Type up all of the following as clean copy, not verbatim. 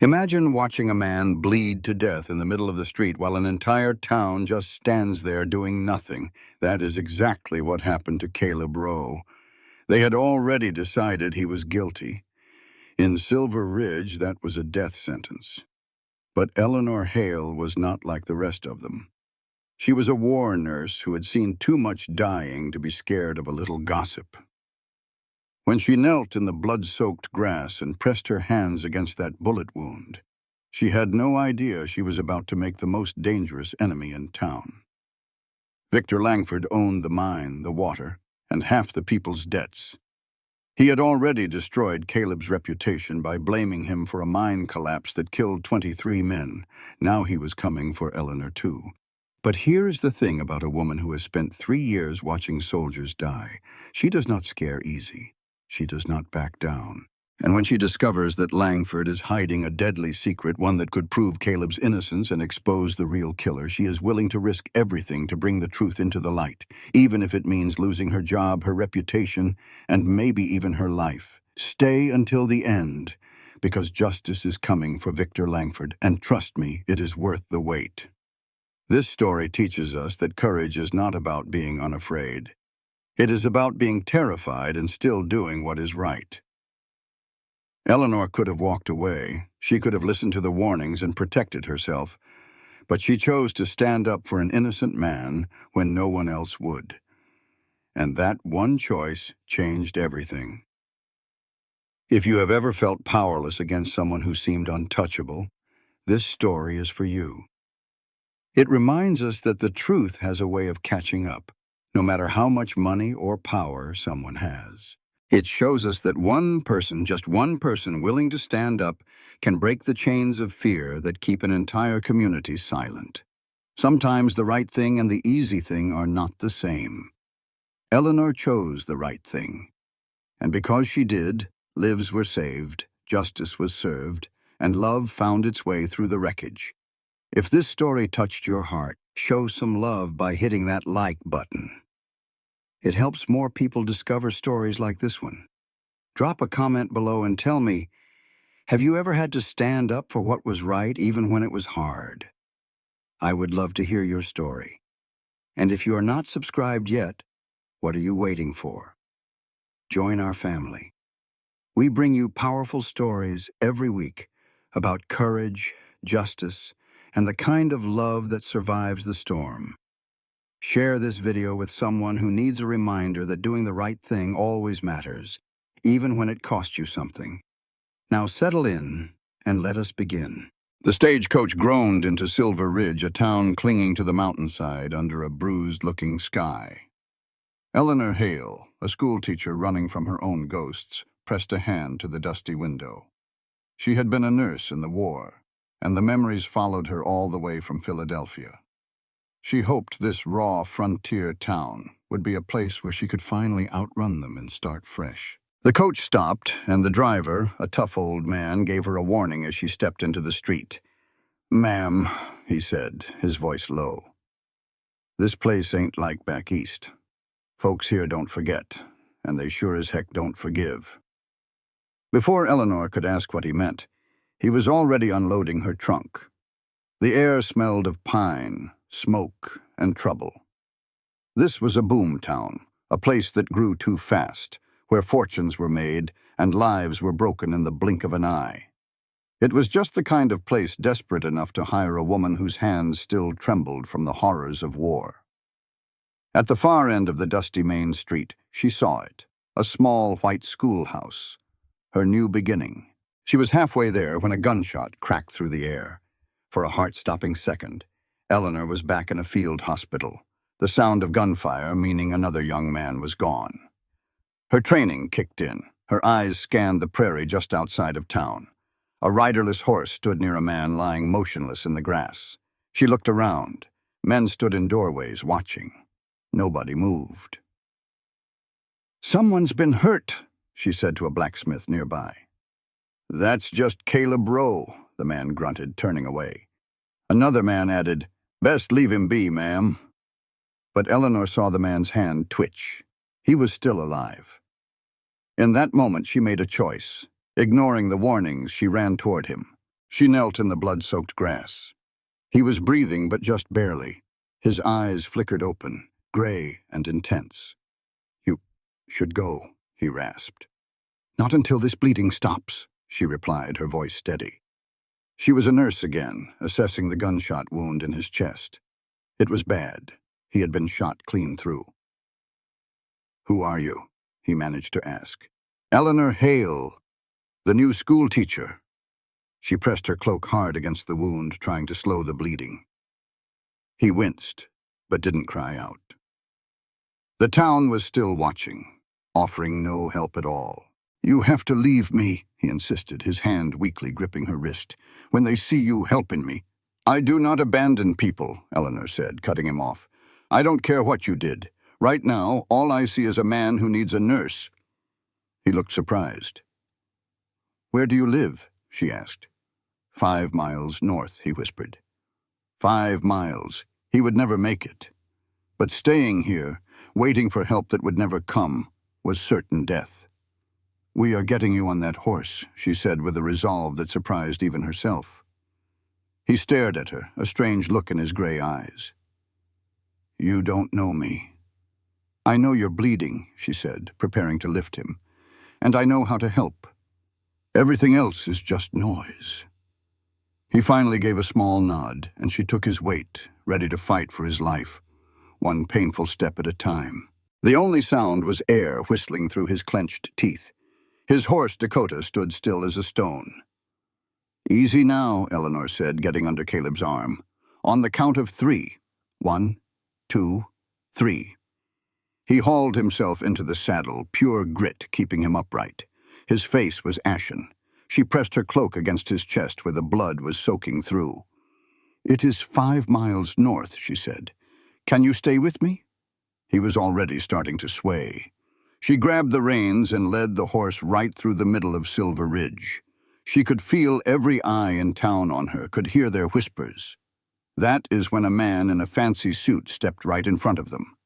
Imagine watching a man bleed to death in the middle of the street while an entire town just stands there doing nothing. That is exactly what happened to Caleb Rowe. They had already decided he was guilty. In Silver Ridge, that was a death sentence. But Eleanor Hale was not like the rest of them. She was a war nurse who had seen too much dying to be scared of a little gossip. When she knelt in the blood-soaked grass and pressed her hands against that bullet wound, she had no idea she was about to make the most dangerous enemy in town. Victor Langford owned the mine, the water, and half the people's debts. He had already destroyed Caleb's reputation by blaming him for a mine collapse that killed 23 men. Now he was coming for Eleanor too. But here is the thing about a woman who has spent 3 years watching soldiers die. She does not scare easy. She does not back down. And when she discovers that Langford is hiding a deadly secret, one that could prove Caleb's innocence and expose the real killer, she is willing to risk everything to bring the truth into the light, even if it means losing her job, her reputation, and maybe even her life. Stay until the end, because justice is coming for Victor Langford, and trust me, it is worth the wait. This story teaches us that courage is not about being unafraid. It is about being terrified and still doing what is right. Eleanor could have walked away. She could have listened to the warnings and protected herself. But she chose to stand up for an innocent man when no one else would. And that one choice changed everything. If you have ever felt powerless against someone who seemed untouchable, this story is for you. It reminds us that the truth has a way of catching up, no matter how much money or power someone has. It shows us that one person, just one person willing to stand up, can break the chains of fear that keep an entire community silent. Sometimes the right thing and the easy thing are not the same. Eleanor chose the right thing. And because she did, lives were saved, justice was served, and love found its way through the wreckage. If this story touched your heart, show some love by hitting that like button. It helps more people discover stories like this one. Drop a comment below and tell me, have you ever had to stand up for what was right even when it was hard? I would love to hear your story. And if you are not subscribed yet, what are you waiting for? Join our family. We bring you powerful stories every week about courage, justice, and the kind of love that survives the storm. Share this video with someone who needs a reminder that doing the right thing always matters, even when it costs you something. Now settle in and let us begin. The stagecoach groaned into Silver Ridge, a town clinging to the mountainside under a bruised-looking sky. Eleanor Hale, a schoolteacher running from her own ghosts, pressed a hand to the dusty window. She had been a nurse in the war, and the memories followed her all the way from Philadelphia. She hoped this raw frontier town would be a place where she could finally outrun them and start fresh. The coach stopped, and the driver, a tough old man, gave her a warning as she stepped into the street. "Ma'am," he said, his voice low. "This place ain't like back east. Folks here don't forget, and they sure as heck don't forgive." Before Eleanor could ask what he meant, he was already unloading her trunk. The air smelled of pine, smoke, and trouble. This was a boom town, a place that grew too fast, where fortunes were made and lives were broken in the blink of an eye. It was just the kind of place desperate enough to hire a woman whose hands still trembled from the horrors of war. At the far end of the dusty main street, she saw it, a small white schoolhouse, her new beginning. She was halfway there when a gunshot cracked through the air. For a heart-stopping second, Eleanor was back in a field hospital, the sound of gunfire meaning another young man was gone. Her training kicked in. Her eyes scanned the prairie just outside of town. A riderless horse stood near a man lying motionless in the grass. She looked around. Men stood in doorways watching. Nobody moved. "Someone's been hurt," she said to a blacksmith nearby. "That's just Caleb Rowe," the man grunted, turning away. Another man added, "Best leave him be, ma'am." But Eleanor saw the man's hand twitch. He was still alive. In that moment, she made a choice. Ignoring the warnings, she ran toward him. She knelt in the blood-soaked grass. He was breathing, but just barely. His eyes flickered open, gray and intense. "You should go," he rasped. "Not until this bleeding stops," she replied, her voice steady. She was a nurse again, assessing the gunshot wound in his chest. It was bad. He had been shot clean through. "Who are you?" he managed to ask. "Eleanor Hale, the new school teacher." She pressed her cloak hard against the wound, trying to slow the bleeding. He winced, but didn't cry out. The town was still watching, offering no help at all. "You have to leave me," he insisted, his hand weakly gripping her wrist. "When they see you helping me." "I do not abandon people," Eleanor said, cutting him off. "I don't care what you did. Right now, all I see is a man who needs a nurse." He looked surprised. "Where do you live?" she asked. 5 miles north, he whispered. 5 miles. He would never make it. But staying here, waiting for help that would never come, was certain death. "We are getting you on that horse," she said with a resolve that surprised even herself. He stared at her, a strange look in his gray eyes. "You don't know me." "I know you're bleeding," she said, preparing to lift him. "And I know how to help. Everything else is just noise." He finally gave a small nod, and she took his weight, ready to fight for his life, one painful step at a time. The only sound was air whistling through his clenched teeth. His horse, Dakota, stood still as a stone. "Easy now," Eleanor said, getting under Caleb's arm. "On the count of 3. 1, 2, 3. He hauled himself into the saddle, pure grit keeping him upright. His face was ashen. She pressed her cloak against his chest where the blood was soaking through. "It is 5 miles north," she said. "Can you stay with me?" He was already starting to sway. She grabbed the reins and led the horse right through the middle of Silver Ridge. She could feel every eye in town on her, could hear their whispers. That is when a man in a fancy suit stepped right in front of them.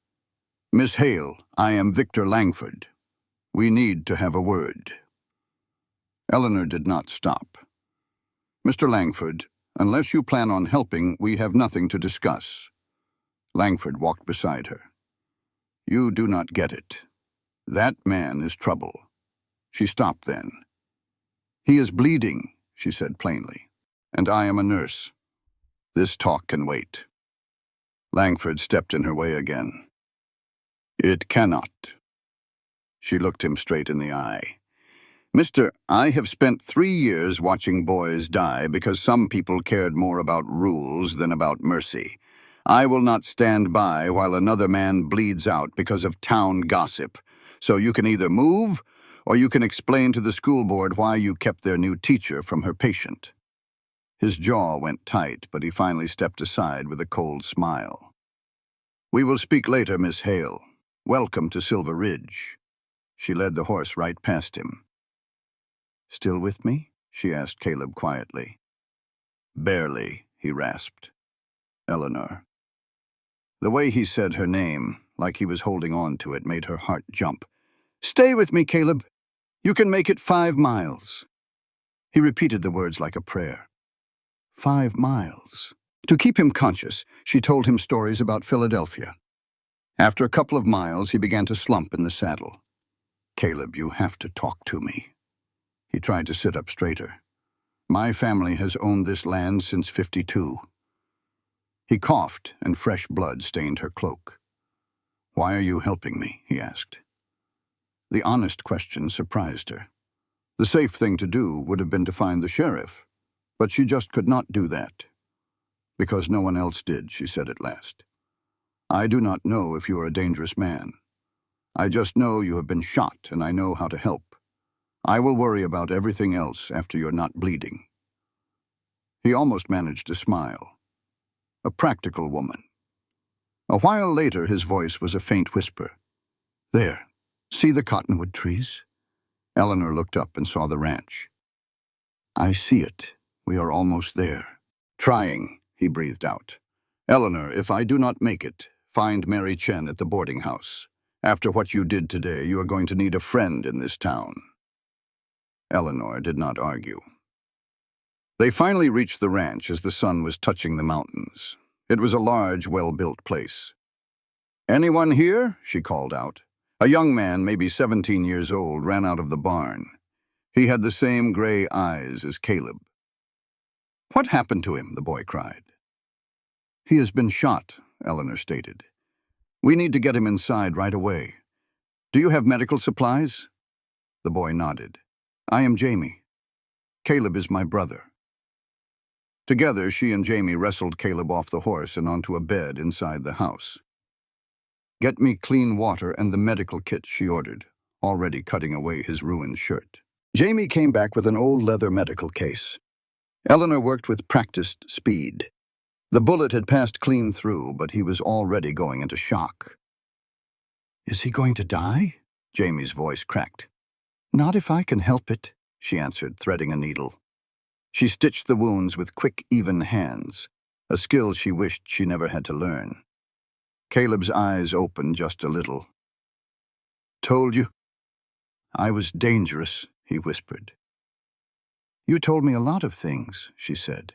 "Miss Hale, I am Victor Langford. We need to have a word." Eleanor did not stop. "Mr. Langford, unless you plan on helping, we have nothing to discuss." Langford walked beside her. "You do not get it. That man is trouble." She stopped then. "He is bleeding," she said plainly, "and I am a nurse. This talk can wait." Langford stepped in her way again. "It cannot." She looked him straight in the eye. "Mister, I have spent 3 years watching boys die because some people cared more about rules than about mercy. I will not stand by while another man bleeds out because of town gossip. So you can either move, or you can explain to the school board why you kept their new teacher from her patient." His jaw went tight, but he finally stepped aside with a cold smile. "We will speak later, Miss Hale. Welcome to Silver Ridge." She led the horse right past him. "Still with me?" she asked Caleb quietly. "Barely," he rasped. "Eleanor." The way he said her name, like he was holding on to it, made her heart jump. "Stay with me, Caleb. You can make it 5 miles." He repeated the words like a prayer. 5 miles. To keep him conscious, she told him stories about Philadelphia. After a couple of miles, he began to slump in the saddle. "Caleb, you have to talk to me." He tried to sit up straighter. "My family has owned this land since '52. He coughed, and fresh blood stained her cloak. "Why are you helping me?" he asked. The honest question surprised her. The safe thing to do would have been to find the sheriff, but she just could not do that. "Because no one else did," she said at last. "I do not know if you are a dangerous man. I just know you have been shot, and I know how to help. I will worry about everything else after you're not bleeding." He almost managed to smile. A practical woman. A while later, his voice was a faint whisper. "There, see the cottonwood trees?" Eleanor looked up and saw the ranch. "I see it. We are almost there." "Trying," he breathed out. "Eleanor, if I do not make it, find Mary Chen at the boarding house. After what you did today, you are going to need a friend in this town." Eleanor did not argue. They finally reached the ranch as the sun was touching the mountains. It was a large, well-built place. "Anyone here?" she called out. A young man, maybe 17 years old, ran out of the barn. He had the same gray eyes as Caleb. "What happened to him?" the boy cried. "He has been shot," Eleanor stated. "We need to get him inside right away. Do you have medical supplies?" The boy nodded. "I am Jamie. Caleb is my brother." Together, she and Jamie wrestled Caleb off the horse and onto a bed inside the house. "Get me clean water and the medical kit," she ordered, already cutting away his ruined shirt. Jamie came back with an old leather medical case. Eleanor worked with practiced speed. The bullet had passed clean through, but he was already going into shock. "Is he going to die?" Jamie's voice cracked. "Not if I can help it," she answered, threading a needle. She stitched the wounds with quick, even hands, a skill she wished she never had to learn. Caleb's eyes opened just a little. "Told you? I was dangerous," he whispered. "You told me a lot of things," she said.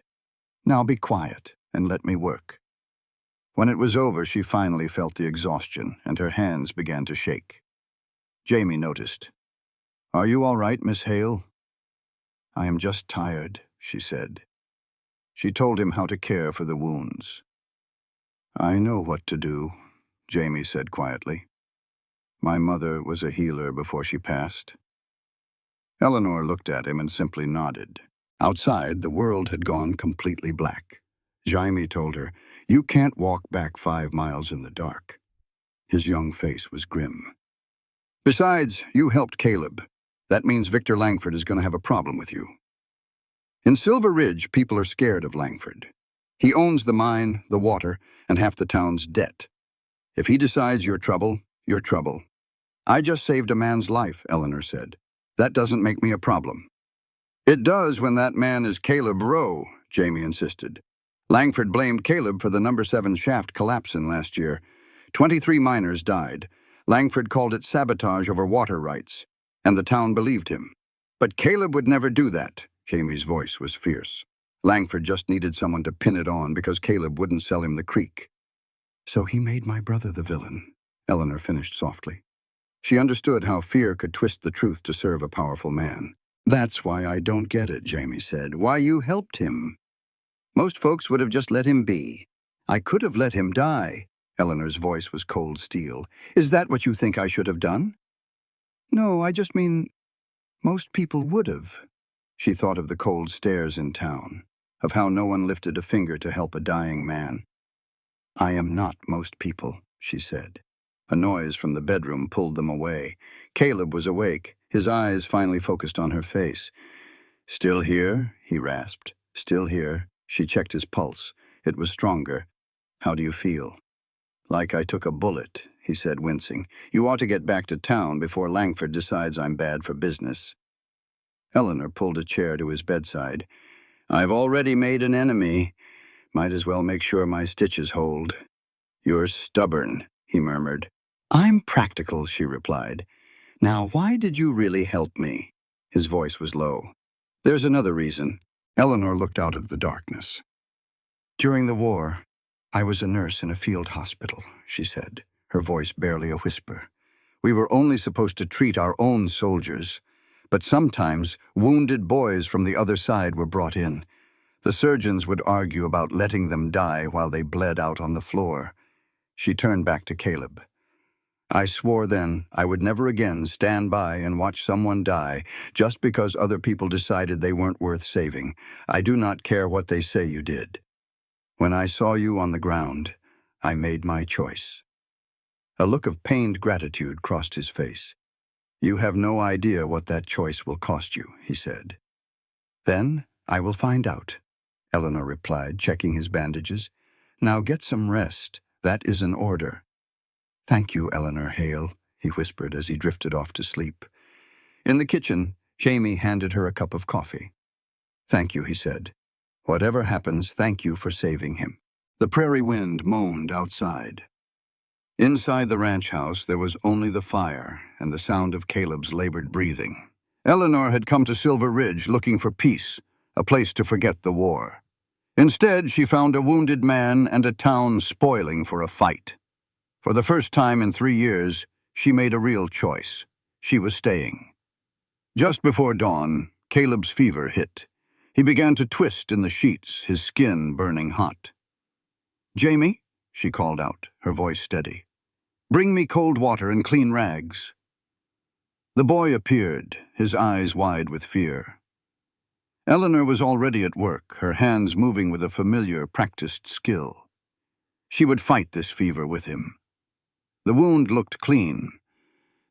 "Now be quiet and let me work." When it was over, she finally felt the exhaustion, and her hands began to shake. Jamie noticed. "Are you all right, Miss Hale?" "I am just tired," she said. She told him how to care for the wounds. "I know what to do," Jamie said quietly. "My mother was a healer before she passed." Eleanor looked at him and simply nodded. Outside, the world had gone completely black. Jamie told her, "You can't walk back 5 miles in the dark." His young face was grim. "Besides, you helped Caleb. That means Victor Langford is going to have a problem with you." In Silver Ridge, people are scared of Langford. He owns the mine, the water, and half the town's debt. If he decides you're trouble, you're trouble. "I just saved a man's life," Eleanor said. "That doesn't make me a problem." "It does when that man is Caleb Rowe," Jamie insisted. "Langford blamed Caleb for the number 7 shaft collapsing last year. 23 miners died. Langford called it sabotage over water rights, and the town believed him. But Caleb would never do that." Jamie's voice was fierce. "Langford just needed someone to pin it on because Caleb wouldn't sell him the creek." "So he made my brother the villain," Eleanor finished softly. She understood how fear could twist the truth to serve a powerful man. "That's why I don't get it," Jamie said. "Why you helped him. Most folks would have just let him be. I could have let him die." Eleanor's voice was cold steel. "Is that what you think I should have done?" "No, I just mean most people would have." She thought of the cold stares in town, of how no one lifted a finger to help a dying man. "I am not most people," she said. A noise from the bedroom pulled them away. Caleb was awake, his eyes finally focused on her face. "Still here?" he rasped. "Still here." She checked his pulse. It was stronger. "How do you feel?" "Like I took a bullet," he said, wincing. "You ought to get back to town before Langford decides I'm bad for business." Eleanor pulled a chair to his bedside. "I've already made an enemy. Might as well make sure my stitches hold." "You're stubborn," he murmured. "I'm practical," she replied. "Now, why did you really help me?" His voice was low. "There's another reason." Eleanor looked out of the darkness. "During the war, I was a nurse in a field hospital," she said, her voice barely a whisper. "We were only supposed to treat our own soldiers, but sometimes wounded boys from the other side were brought in. The surgeons would argue about letting them die while they bled out on the floor." She turned back to Caleb. "I swore then I would never again stand by and watch someone die just because other people decided they weren't worth saving. I do not care what they say you did. When I saw you on the ground, I made my choice." A look of pained gratitude crossed his face. "You have no idea what that choice will cost you," he said. "Then I will find out," Eleanor replied, checking his bandages. "Now get some rest. That is an order." "Thank you, Eleanor Hale," he whispered as he drifted off to sleep. In the kitchen, Jamie handed her a cup of coffee. "Thank you," he said. "Whatever happens, thank you for saving him." The prairie wind moaned outside. Inside the ranch house, there was only the fire and the sound of Caleb's labored breathing. Eleanor had come to Silver Ridge looking for peace, a place to forget the war. Instead, she found a wounded man and a town spoiling for a fight. For the first time in 3 years, she made a real choice. She was staying. Just before dawn, Caleb's fever hit. He began to twist in the sheets, his skin burning hot. "Jamie," she called out, her voice steady. "Bring me cold water and clean rags." The boy appeared, his eyes wide with fear. Eleanor was already at work, her hands moving with a familiar, practiced skill. She would fight this fever with him. The wound looked clean,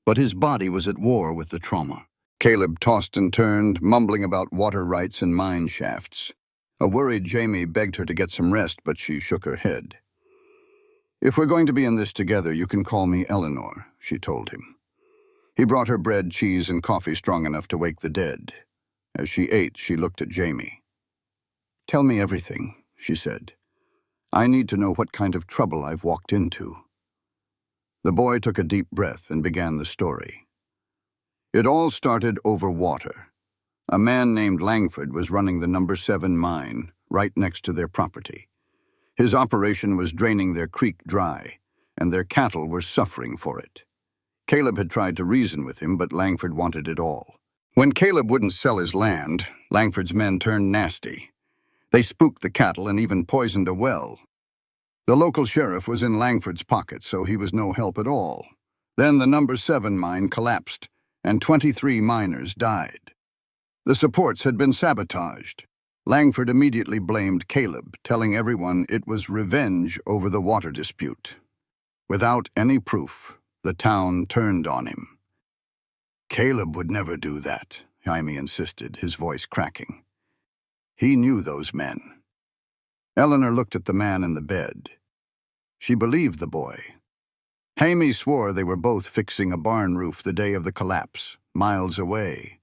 but his body was at war with the trauma. Caleb tossed and turned, mumbling about water rights and mine shafts. A worried Jamie begged her to get some rest, but she shook her head. "If we're going to be in this together, you can call me Eleanor," she told him. He brought her bread, cheese, and coffee strong enough to wake the dead. As she ate, she looked at Jamie. "Tell me everything," she said. "I need to know what kind of trouble I've walked into." The boy took a deep breath and began the story. It all started over water. A man named Langford was running the No. 7 mine, right next to their property. His operation was draining their creek dry, and their cattle were suffering for it. Caleb had tried to reason with him, but Langford wanted it all. When Caleb wouldn't sell his land, Langford's men turned nasty. They spooked the cattle and even poisoned a well. The local sheriff was in Langford's pocket, so he was no help at all. Then the No. 7 mine collapsed, and 23 miners died. The supports had been sabotaged. Langford immediately blamed Caleb, telling everyone it was revenge over the water dispute. Without any proof, the town turned on him. "Caleb would never do that," Jaime insisted, his voice cracking. "He knew those men." Eleanor looked at the man in the bed. She believed the boy. Jaime swore they were both fixing a barn roof the day of the collapse, miles away.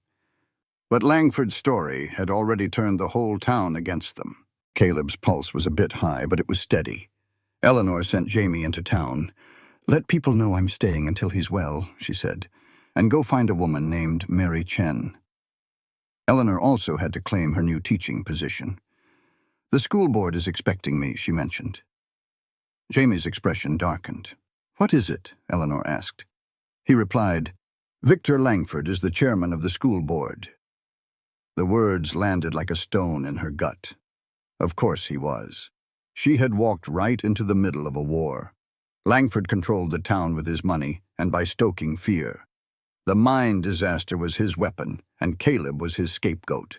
But Langford's story had already turned the whole town against them. Caleb's pulse was a bit high, but it was steady. Eleanor sent Jamie into town. "Let people know I'm staying until he's well," she said, "and go find a woman named Mary Chen." Eleanor also had to claim her new teaching position. "The school board is expecting me," she mentioned. Jamie's expression darkened. "What is it?" Eleanor asked. He replied, "Victor Langford is the chairman of the school board." The words landed like a stone in her gut. Of course he was. She had walked right into the middle of a war. Langford controlled the town with his money and by stoking fear. The mine disaster was his weapon, and Caleb was his scapegoat.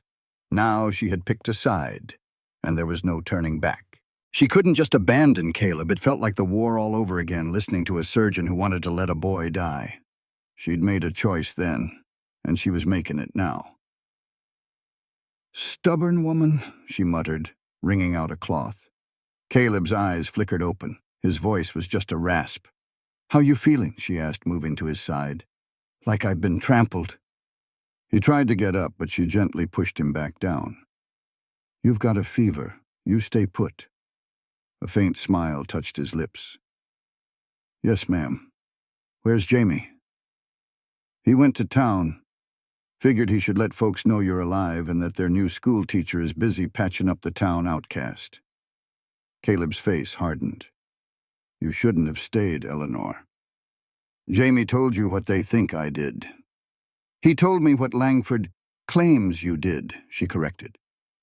Now she had picked a side, and there was no turning back. She couldn't just abandon Caleb. It felt like the war all over again, listening to a surgeon who wanted to let a boy die. She'd made a choice then, and she was making it now. "Stubborn woman," she muttered, wringing out a cloth. Caleb's eyes flickered open. His voice was just a rasp. "How you feeling?" she asked, moving to his side. "Like I've been trampled." He tried to get up, but she gently pushed him back down. "You've got a fever. You stay put." A faint smile touched his lips. "Yes, ma'am. Where's Jamie?" "He went to town. Figured he should let folks know you're alive and that their new school teacher is busy patching up the town outcast." Caleb's face hardened. "You shouldn't have stayed, Eleanor." "Jamie told you what they think I did." "He told me what Langford claims you did," she corrected.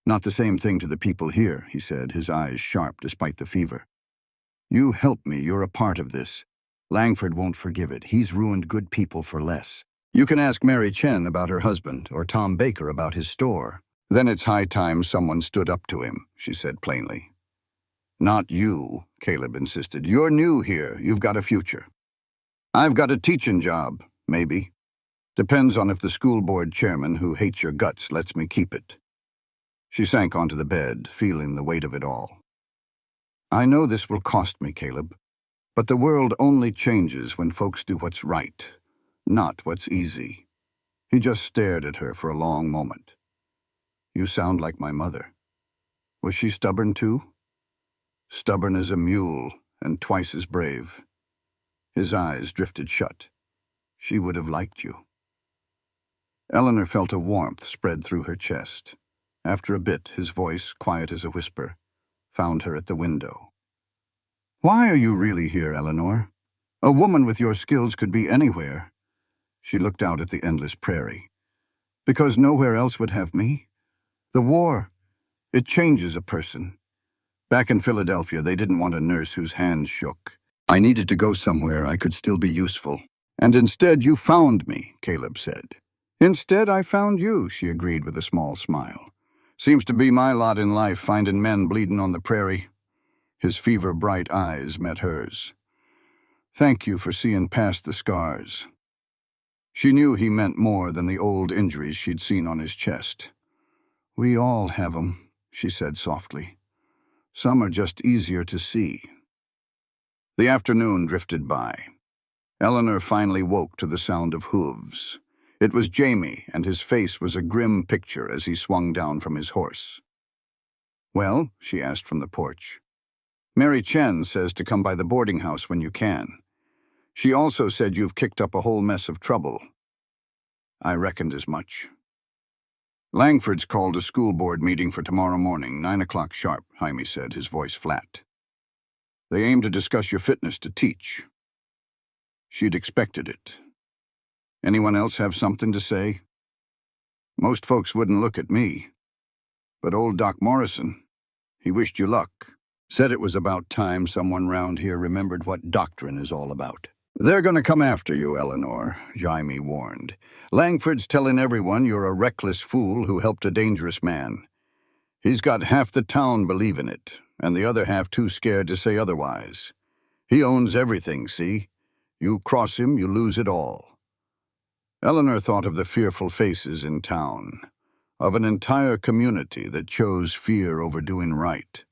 "Not the same thing to the people here," he said, his eyes sharp despite the fever. "You helped me. You're a part of this. Langford won't forgive it. He's ruined good people for less. You can ask Mary Chen about her husband or Tom Baker about his store. Then it's high time someone stood up to him," she said plainly. "Not you," Caleb insisted. "You're new here. You've got a future." "I've got a teaching job, maybe. Depends on if the school board chairman, who hates your guts, lets me keep it." She sank onto the bed, feeling the weight of it all. "I know this will cost me, Caleb, but the world only changes when folks do what's right, not what's easy." He just stared at her for a long moment. "You sound like my mother. Was she stubborn too?" "Stubborn as a mule, and twice as brave." His eyes drifted shut. "She would have liked you." Eleanor felt a warmth spread through her chest. After a bit, his voice, quiet as a whisper, found her at the window. "Why are you really here, Eleanor? A woman with your skills could be anywhere." She looked out at the endless prairie. "Because nowhere else would have me? The war, it changes a person. Back in Philadelphia, they didn't want a nurse whose hands shook. I needed to go somewhere I could still be useful. And instead you found me," Caleb said. "Instead I found you," she agreed with a small smile. "Seems to be my lot in life, finding men bleeding on the prairie." His fever-bright eyes met hers. "Thank you for seeing past the scars." She knew he meant more than the old injuries she'd seen on his chest. "We all have 'em," she said softly. "Some are just easier to see." The afternoon drifted by. Eleanor finally woke to the sound of hooves. It was Jamie, and his face was a grim picture as he swung down from his horse. "Well?" she asked from the porch. "Mary Chen says to come by the boarding house when you can. She also said you've kicked up a whole mess of trouble." "I reckoned as much." "Langford's called a school board meeting for tomorrow morning, 9 o'clock sharp," Jaime said, his voice flat. "They aim to discuss your fitness to teach." She'd expected it. "Anyone else have something to say?" "Most folks wouldn't look at me. But old Doc Morrison, he wished you luck. Said it was about time someone round here remembered what doctrine is all about." "They're going to come after you, Eleanor," Jaime warned. "Langford's telling everyone you're a reckless fool who helped a dangerous man. He's got half the town believing it, and the other half too scared to say otherwise. He owns everything, see? You cross him, you lose it all." Eleanor thought of the fearful faces in town, of an entire community that chose fear over doing right.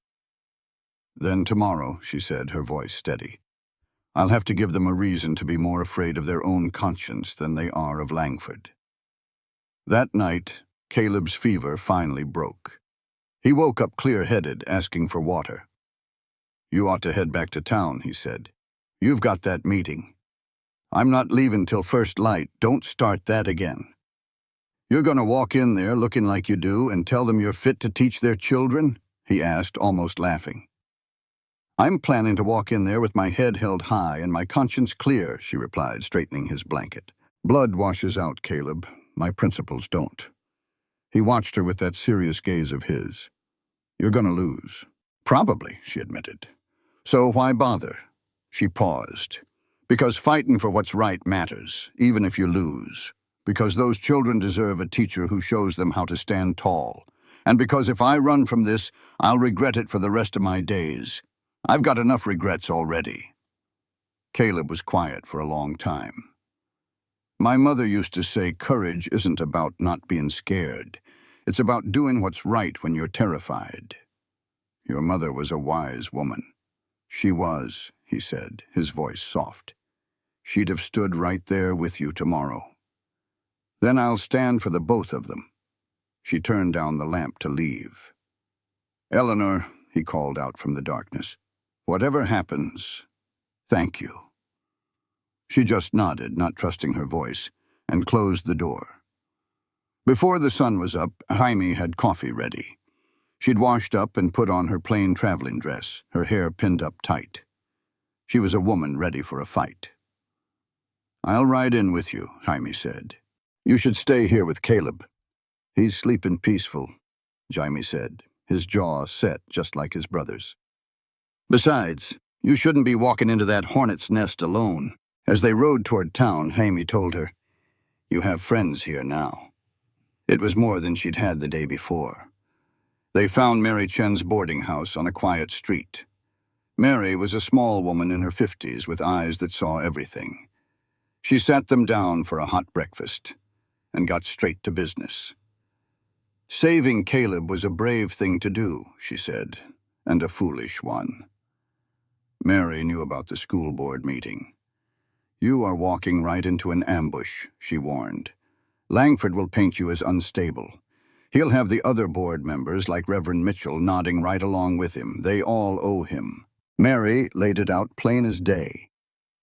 "Then tomorrow," she said, her voice steady, "I'll have to give them a reason to be more afraid of their own conscience than they are of Langford." That night, Caleb's fever finally broke. He woke up clear-headed, asking for water. "You ought to head back to town," he said. "You've got that meeting." "I'm not leaving till first light. Don't start that again." "You're going to walk in there looking like you do and tell them you're fit to teach their children?" he asked, almost laughing. "I'm planning to walk in there with my head held high and my conscience clear," she replied, straightening his blanket. "Blood washes out, Caleb. My principles don't." He watched her with that serious gaze of his. "You're going to lose." "Probably," she admitted. "So why bother?" She paused. "Because fighting for what's right matters, even if you lose. Because those children deserve a teacher who shows them how to stand tall. And because if I run from this, I'll regret it for the rest of my days. I've got enough regrets already." Caleb was quiet for a long time. "My mother used to say courage isn't about not being scared. It's about doing what's right when you're terrified." "Your mother was a wise woman." "She was," he said, his voice soft. "She'd have stood right there with you tomorrow." "Then I'll stand for the both of them." She turned down the lamp to leave. "Eleanor," he called out from the darkness, "whatever happens, thank you." She just nodded, not trusting her voice, and closed the door. Before the sun was up, Jaime had coffee ready. She'd washed up and put on her plain traveling dress, her hair pinned up tight. She was a woman ready for a fight. "I'll ride in with you," Jaime said. "You should stay here with Caleb." "He's sleeping peaceful," Jaime said, his jaw set just like his brother's. "Besides, you shouldn't be walking into that hornet's nest alone." As they rode toward town, Jaime told her, "You have friends here now." It was more than she'd had the day before. They found Mary Chen's boarding house on a quiet street. Mary was a small woman in her 50s with eyes that saw everything. She sat them down for a hot breakfast and got straight to business. "Saving Caleb was a brave thing to do," she said, "and a foolish one." Mary knew about the school board meeting. "You are walking right into an ambush," she warned. "Langford will paint you as unstable. He'll have the other board members, like Reverend Mitchell, nodding right along with him. They all owe him." Mary laid it out plain as day.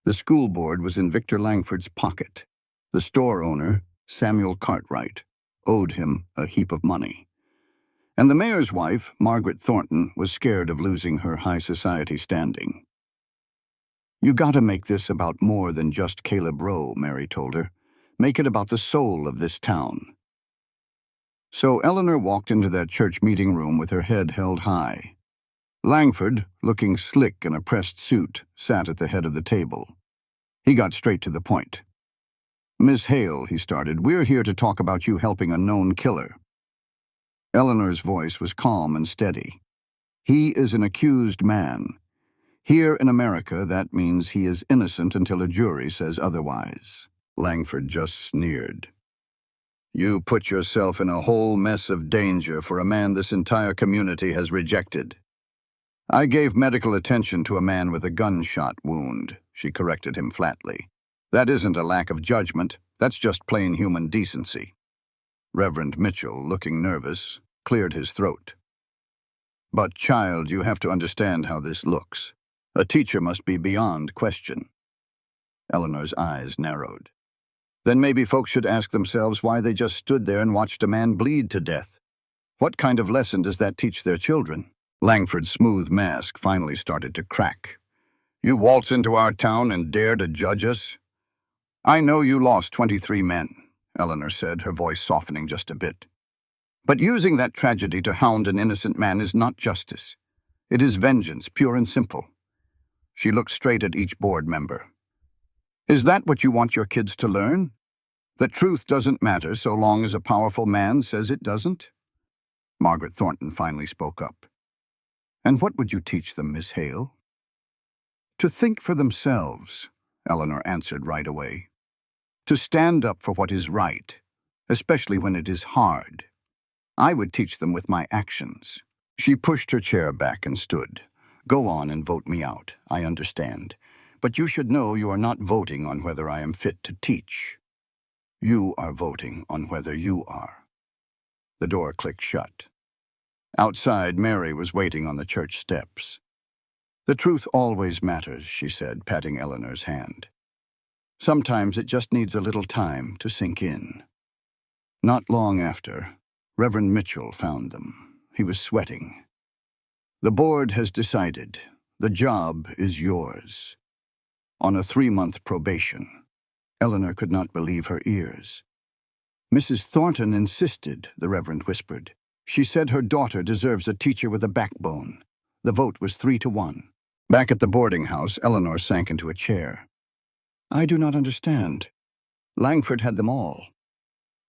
The school board was in Victor Langford's pocket. The store owner, Samuel Cartwright, owed him a heap of money. And the mayor's wife, Margaret Thornton, was scared of losing her high society standing. "You gotta make this about more than just Caleb Rowe," Mary told her. "Make it about the soul of this town." So Eleanor walked into that church meeting room with her head held high. Langford, looking slick in a pressed suit, sat at the head of the table. He got straight to the point. "Miss Hale," he started, "we're here to talk about you helping a known killer." Eleanor's voice was calm and steady. "He is an accused man. Here in America, that means he is innocent until a jury says otherwise." Langford just sneered. "You put yourself in a whole mess of danger for a man this entire community has rejected." "I gave medical attention to a man with a gunshot wound," she corrected him flatly. "That isn't a lack of judgment, that's just plain human decency." Reverend Mitchell, looking nervous, cleared his throat. "But, child, you have to understand how this looks. A teacher must be beyond question." Eleanor's eyes narrowed. "Then maybe folks should ask themselves why they just stood there and watched a man bleed to death. What kind of lesson does that teach their children?" Langford's smooth mask finally started to crack. "You waltz into our town and dare to judge us?" "I know you lost 23 men," Eleanor said, her voice softening just a bit. "But using that tragedy to hound an innocent man is not justice. It is vengeance, pure and simple." She looked straight at each board member. "Is that what you want your kids to learn? That truth doesn't matter so long as a powerful man says it doesn't?" Margaret Thornton finally spoke up. "And what would you teach them, Miss Hale?" "To think for themselves," Eleanor answered right away. "To stand up for what is right, especially when it is hard. I would teach them with my actions." She pushed her chair back and stood. "Go on and vote me out, I understand. But you should know you are not voting on whether I am fit to teach. You are voting on whether you are." The door clicked shut. Outside, Mary was waiting on the church steps. "The truth always matters," she said, patting Eleanor's hand. "Sometimes it just needs a little time to sink in." Not long after, Reverend Mitchell found them. He was sweating. "The board has decided. The job is yours. On a 3-month probation." Eleanor could not believe her ears. "Mrs. Thornton insisted," the Reverend whispered. "She said her daughter deserves a teacher with a backbone." The vote was 3-1. Back at the boarding house, Eleanor sank into a chair. "I do not understand. Langford had them all."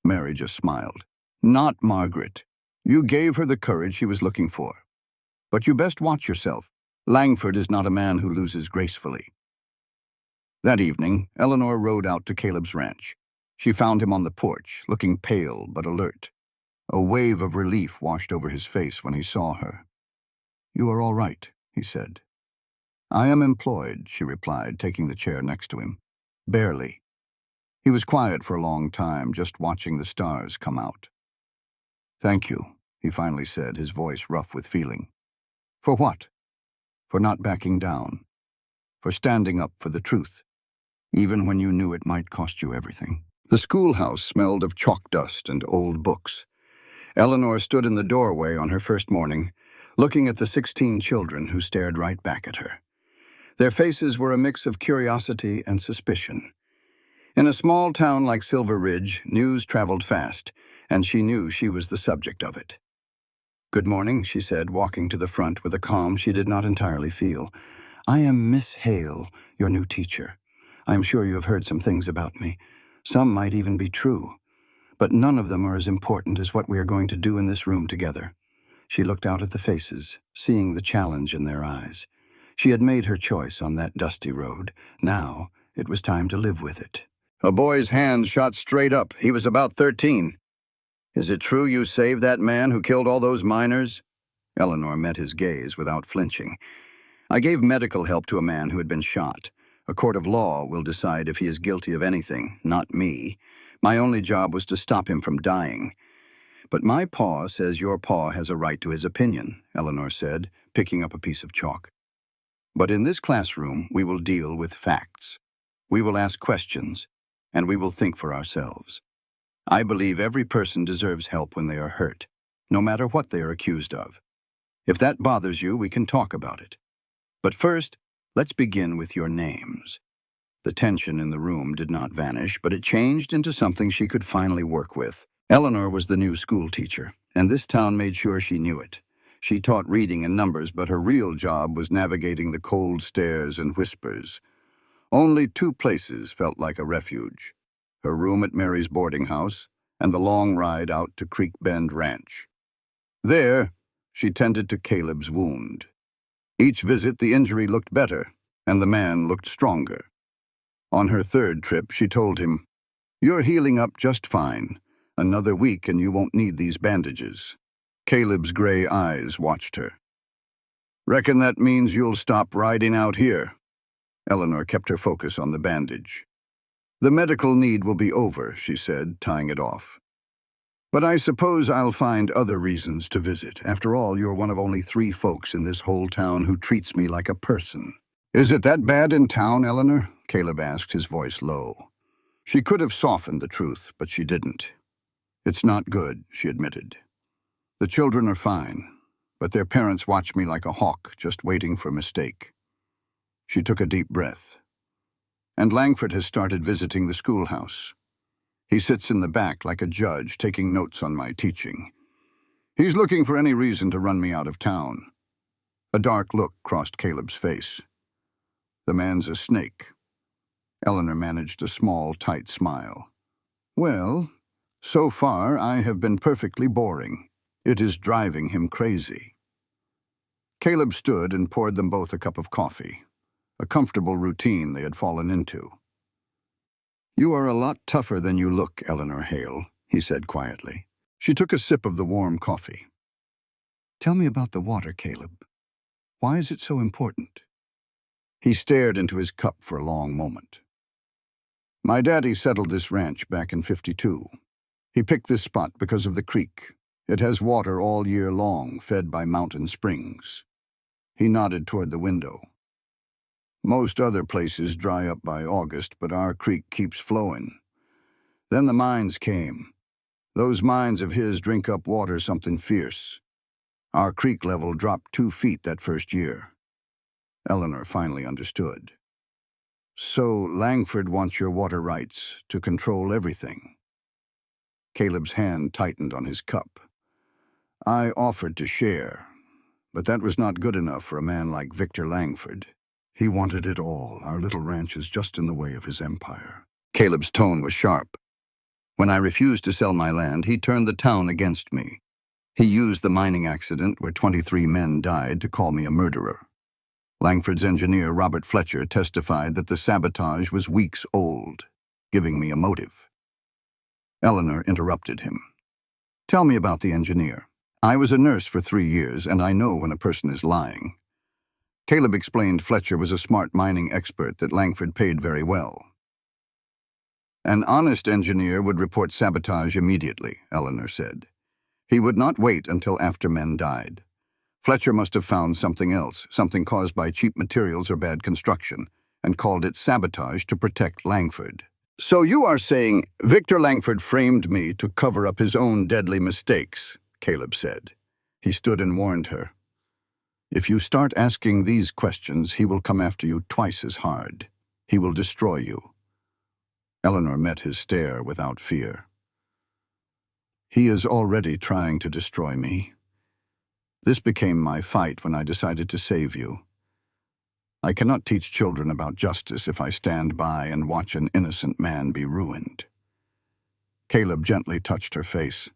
Mary just smiled. "Not Margaret. You gave her the courage she was looking for. But you best watch yourself. Langford is not a man who loses gracefully." That evening, Eleanor rode out to Caleb's ranch. She found him on the porch, looking pale but alert. A wave of relief washed over his face when he saw her. "You are all right," he said. "I am employed," she replied, taking the chair next to him. "Barely." He was quiet for a long time, just watching the stars come out. "Thank you," he finally said, his voice rough with feeling. "For what?" "For not backing down. For standing up for the truth, even when you knew it might cost you everything." The schoolhouse smelled of chalk dust and old books. Eleanor stood in the doorway on her first morning, looking at the 16 children who stared right back at her. Their faces were a mix of curiosity and suspicion. In a small town like Silver Ridge, news traveled fast, and she knew she was the subject of it. "Good morning," she said, walking to the front with a calm she did not entirely feel. "I am Miss Hale, your new teacher. I am sure you have heard some things about me. Some might even be true. But none of them are as important as what we are going to do in this room together." She looked out at the faces, seeing the challenge in their eyes. She had made her choice on that dusty road. Now it was time to live with it. A boy's hand shot straight up. He was about 13. "Is it true you saved that man who killed all those miners?" Eleanor met his gaze without flinching. "I gave medical help to a man who had been shot. A court of law will decide if he is guilty of anything, not me. My only job was to stop him from dying." "But my paw says your paw has a right to his opinion," Eleanor said, picking up a piece of chalk. "But in this classroom, we will deal with facts. We will ask questions, and we will think for ourselves. I believe every person deserves help when they are hurt, no matter what they are accused of. If that bothers you, we can talk about it. But first, let's begin with your names. The tension in the room did not vanish, but it changed into something she could finally work with. Eleanor was the new school teacher, and this town made sure she knew it. She taught reading and numbers, but her real job was navigating the cold stares and whispers. Only two places felt like a refuge: her room at Mary's boarding house and the long ride out to Creek Bend Ranch. There, she tended to Caleb's wound. Each visit, the injury looked better, and the man looked stronger. On her third trip, she told him, "You're healing up just fine. Another week and you won't need these bandages." Caleb's gray eyes watched her. "Reckon that means you'll stop riding out here?" Eleanor kept her focus on the bandage. "The medical need will be over," she said, tying it off. "But I suppose I'll find other reasons to visit. After all, you're one of only 3 folks in this whole town who treats me like a person." "Is it that bad in town, Eleanor?" Caleb asked, his voice low. She could have softened the truth, but she didn't. "It's not good," she admitted. "The children are fine, but their parents watch me like a hawk, just waiting for a mistake." She took a deep breath. "And Langford has started visiting the schoolhouse. He sits in the back like a judge, taking notes on my teaching. He's looking for any reason to run me out of town." A dark look crossed Caleb's face. "The man's a snake." Eleanor managed a small, tight smile. "Well, so far I have been perfectly boring. It is driving him crazy." Caleb stood and poured them both a cup of coffee, a comfortable routine they had fallen into. "You are a lot tougher than you look, Eleanor Hale," he said quietly. She took a sip of the warm coffee. "Tell me about the water, Caleb. Why is it so important?" He stared into his cup for a long moment. "My daddy settled this ranch back in '52. He picked this spot because of the creek. It has water all year long, fed by mountain springs." He nodded toward the window. "Most other places dry up by August, but our creek keeps flowing. Then the mines came. Those mines of his drink up water something fierce. Our creek level dropped 2 feet that first year." Eleanor finally understood. "So Langford wants your water rights to control everything." Caleb's hand tightened on his cup. "I offered to share, but that was not good enough for a man like Victor Langford. He wanted it all. Our little ranch is just in the way of his empire." Caleb's tone was sharp. "When I refused to sell my land, he turned the town against me. He used the mining accident where 23 men died to call me a murderer. Langford's engineer, Robert Fletcher, testified that the sabotage was weeks old, giving me a motive." Eleanor interrupted him. "Tell me about the engineer. I was a nurse for 3 years, and I know when a person is lying." Caleb explained Fletcher was a smart mining expert that Langford paid very well. "An honest engineer would report sabotage immediately," Eleanor said. "He would not wait until after men died. Fletcher must have found something else, something caused by cheap materials or bad construction, and called it sabotage to protect Langford." "So you are saying Victor Langford framed me to cover up his own deadly mistakes," Caleb said. He stood and warned her. "If you start asking these questions, he will come after you twice as hard. He will destroy you." Eleanor met his stare without fear. "He is already trying to destroy me. This became my fight when I decided to save you. I cannot teach children about justice if I stand by and watch an innocent man be ruined." Caleb gently touched her face.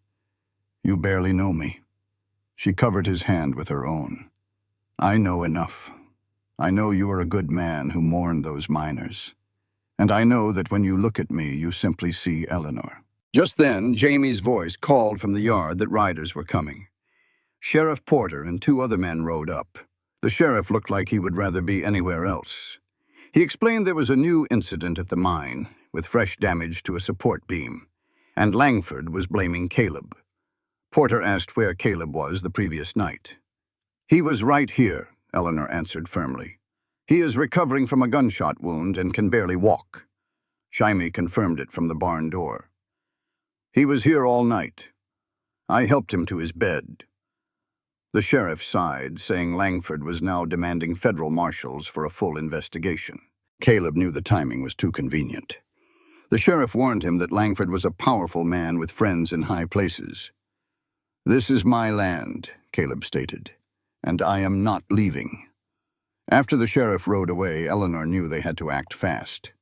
"You barely know me." She covered his hand with her own. "I know enough. I know you are a good man who mourned those miners. And I know that when you look at me, you simply see Eleanor." Just then, Jamie's voice called from the yard that riders were coming. Sheriff Porter and 2 other men rode up. The sheriff looked like he would rather be anywhere else. He explained there was a new incident at the mine, with fresh damage to a support beam, and Langford was blaming Caleb. Porter asked where Caleb was the previous night. "He was right here," Eleanor answered firmly. "He is recovering from a gunshot wound and can barely walk." Jaime confirmed it from the barn door. "He was here all night. I helped him to his bed. The sheriff sighed, saying Langford was now demanding federal marshals for a full investigation. Caleb knew the timing was too convenient. The sheriff warned him that Langford was a powerful man with friends in high places. "This is my land," Caleb stated, "and I am not leaving." After the sheriff rode away, Eleanor knew they had to act fast.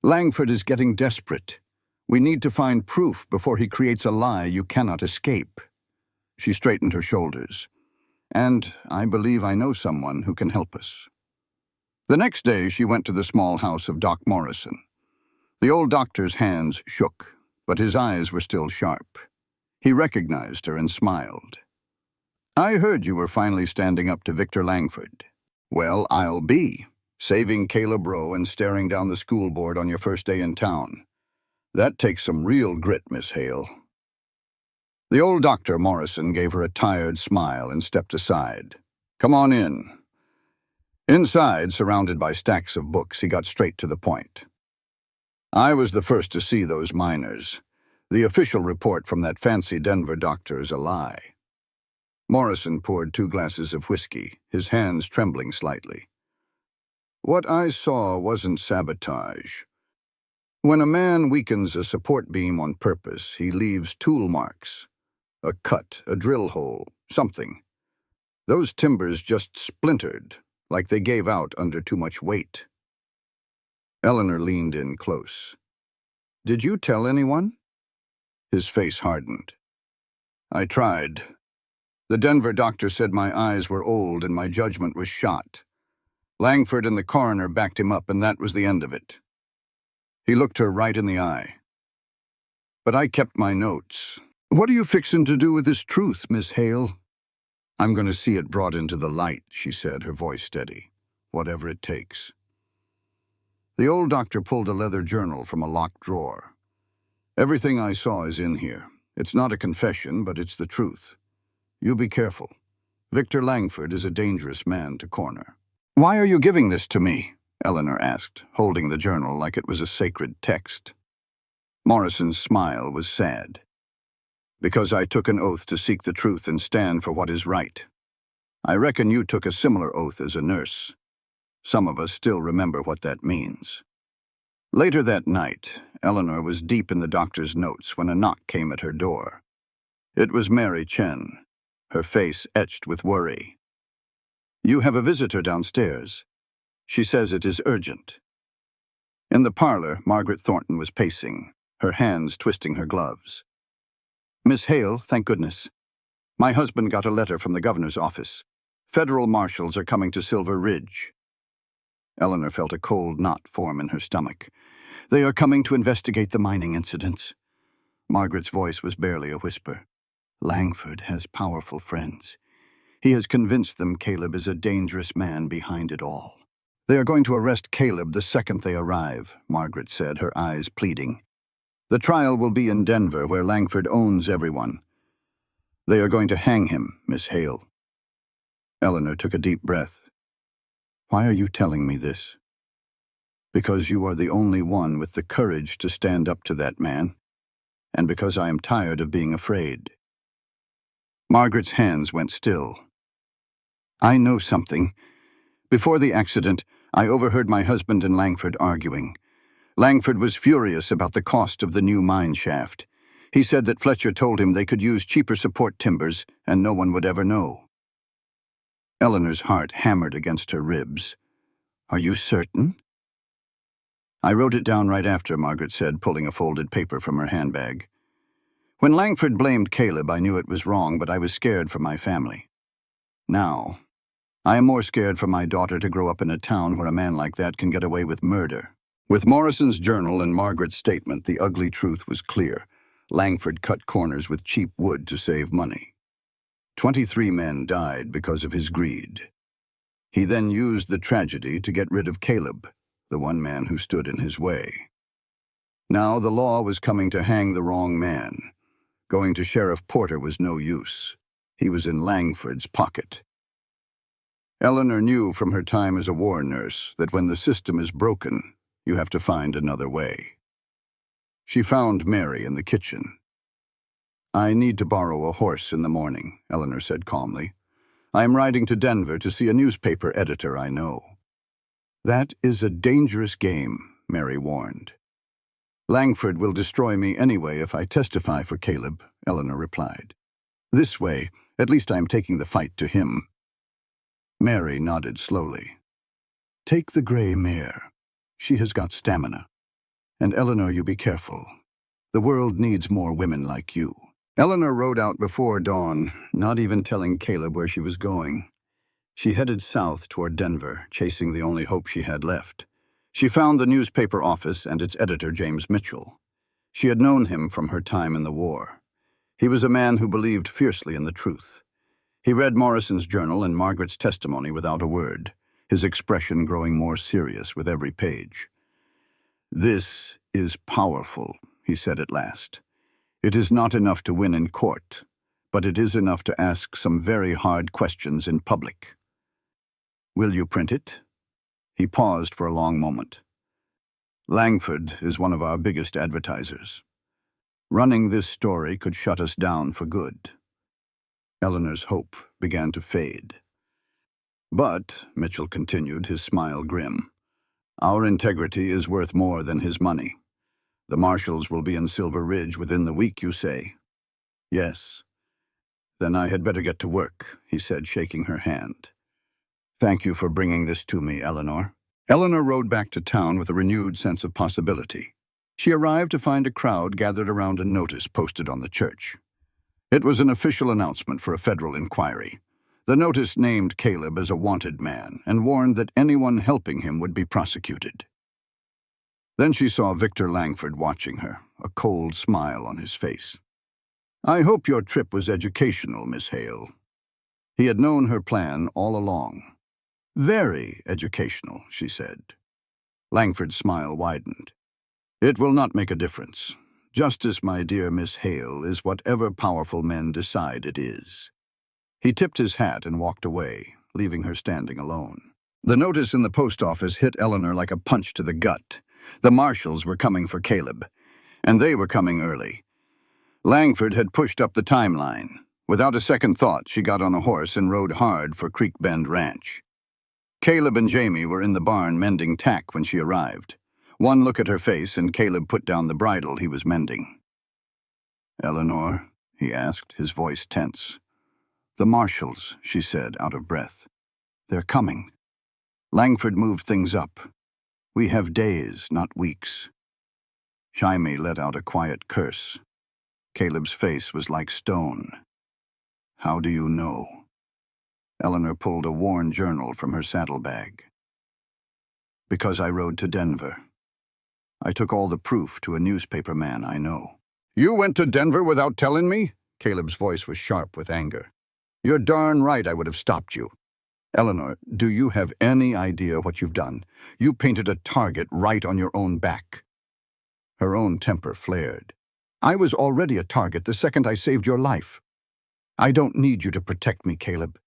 "Langford is getting desperate. We need to find proof before he creates a lie you cannot escape." She straightened her shoulders. "And I believe I know someone who can help us." The next day, she went to the small house of Doc Morrison. The old doctor's hands shook, but his eyes were still sharp. He recognized her and smiled. "I heard you were finally standing up to Victor Langford." "Well, I'll be. Saving Caleb Rowe and staring down the school board on your first day in town. That takes some real grit, Miss Hale." The old Dr. Morrison gave her a tired smile and stepped aside. "Come on in." Inside, surrounded by stacks of books, he got straight to the point. "I was the first to see those miners. The official report from that fancy Denver doctor is a lie." Morrison poured 2 glasses of whiskey, his hands trembling slightly. "What I saw wasn't sabotage. When a man weakens a support beam on purpose, he leaves tool marks. A cut, a drill hole, something. Those timbers just splintered, like they gave out under too much weight." Eleanor leaned in close. "Did you tell anyone?" His face hardened. "I tried. The Denver doctor said my eyes were old and my judgment was shot. Langford and the coroner backed him up, and that was the end of it." He looked her right in the eye. "But I kept my notes. What are you fixin' to do with this truth, Miss Hale?" "I'm going to see it brought into the light," she said, her voice steady. "Whatever it takes." The old doctor pulled a leather journal from a locked drawer. "Everything I saw is in here. It's not a confession, but it's the truth. You be careful. Victor Langford is a dangerous man to corner." "Why are you giving this to me?" Eleanor asked, holding the journal like it was a sacred text. Morrison's smile was sad. "Because I took an oath to seek the truth and stand for what is right. I reckon you took a similar oath as a nurse. Some of us still remember what that means." Later that night, Eleanor was deep in the doctor's notes when a knock came at her door. It was Mary Chen, her face etched with worry. "You have a visitor downstairs. She says it is urgent." In the parlor, Margaret Thornton was pacing, her hands twisting her gloves. "Miss Hale, thank goodness. My husband got a letter from the governor's office. Federal marshals are coming to Silver Ridge." Eleanor felt a cold knot form in her stomach. "They are coming to investigate the mining incidents." Margaret's voice was barely a whisper. "Langford has powerful friends. He has convinced them Caleb is a dangerous man behind it all." "They are going to arrest Caleb the second they arrive," Margaret said, her eyes pleading. "The trial will be in Denver, where Langford owns everyone. They are going to hang him, Miss Hale." Eleanor took a deep breath. "Why are you telling me this?" "Because you are the only one with the courage to stand up to that man, and because I am tired of being afraid." Margaret's hands went still. "I know something. Before the accident, I overheard my husband and Langford arguing. Langford was furious about the cost of the new mine shaft. He said that Fletcher told him they could use cheaper support timbers and no one would ever know." Eleanor's heart hammered against her ribs. "Are you certain?" "I wrote it down right after," Margaret said, pulling a folded paper from her handbag. "When Langford blamed Caleb, I knew it was wrong, but I was scared for my family. Now, I am more scared for my daughter to grow up in a town where a man like that can get away with murder." With Morrison's journal and Margaret's statement, the ugly truth was clear. Langford cut corners with cheap wood to save money. 23 men died because of his greed. He then used the tragedy to get rid of Caleb, the one man who stood in his way. Now the law was coming to hang the wrong man. Going to Sheriff Porter was no use. He was in Langford's pocket. Eleanor knew from her time as a war nurse that when the system is broken, you have to find another way. She found Mary in the kitchen. I need to borrow a horse in the morning, Eleanor said calmly. I am riding to Denver to see a newspaper editor I know. That is a dangerous game, Mary warned. Langford will destroy me anyway if I testify for Caleb, Eleanor replied. This way, at least I am taking the fight to him. Mary nodded slowly. Take the gray mare. She has got stamina. And Eleanor, you be careful. The world needs more women like you. Eleanor rode out before dawn, not even telling Caleb where she was going. She headed south toward Denver, chasing the only hope she had left. She found the newspaper office and its editor, James Mitchell. She had known him from her time in the war. He was a man who believed fiercely in the truth. He read Morrison's journal and Margaret's testimony without a word, his expression growing more serious with every page. This is powerful, he said at last. It is not enough to win in court, but it is enough to ask some very hard questions in public. Will you print it? He paused for a long moment. Langford is one of our biggest advertisers. Running this story could shut us down for good. Eleanor's hope began to fade. But, Mitchell continued, his smile grim, our integrity is worth more than his money. The marshals will be in Silver Ridge within the week, you say? Yes. Then I had better get to work, he said, shaking her hand. Thank you for bringing this to me, Eleanor. Eleanor rode back to town with a renewed sense of possibility. She arrived to find a crowd gathered around a notice posted on the church. It was an official announcement for a federal inquiry. The notice named Caleb as a wanted man and warned that anyone helping him would be prosecuted. Then she saw Victor Langford watching her, a cold smile on his face. I hope your trip was educational, Miss Hale. He had known her plan all along. Very educational, she said. Langford's smile widened. It will not make a difference. Justice, my dear Miss Hale, is whatever powerful men decide it is. He tipped his hat and walked away, leaving her standing alone. The notice in the post office hit Eleanor like a punch to the gut. The marshals were coming for Caleb, and they were coming early. Langford had pushed up the timeline. Without a second thought, she got on a horse and rode hard for Creek Bend Ranch. Caleb and Jamie were in the barn mending tack when she arrived. One look at her face, and Caleb put down the bridle he was mending. Eleanor, he asked, his voice tense. The marshals, she said, out of breath. They're coming. Langford moved things up. We have days, not weeks. Jaime let out a quiet curse. Caleb's face was like stone. How do you know? Eleanor pulled a worn journal from her saddlebag. Because I rode to Denver. I took all the proof to a newspaper man I know. You went to Denver without telling me? Caleb's voice was sharp with anger. You're darn right I would have stopped you. Eleanor, do you have any idea what you've done? You painted a target right on your own back. Her own temper flared. I was already a target the second I saved your life. I don't need you to protect me, Caleb.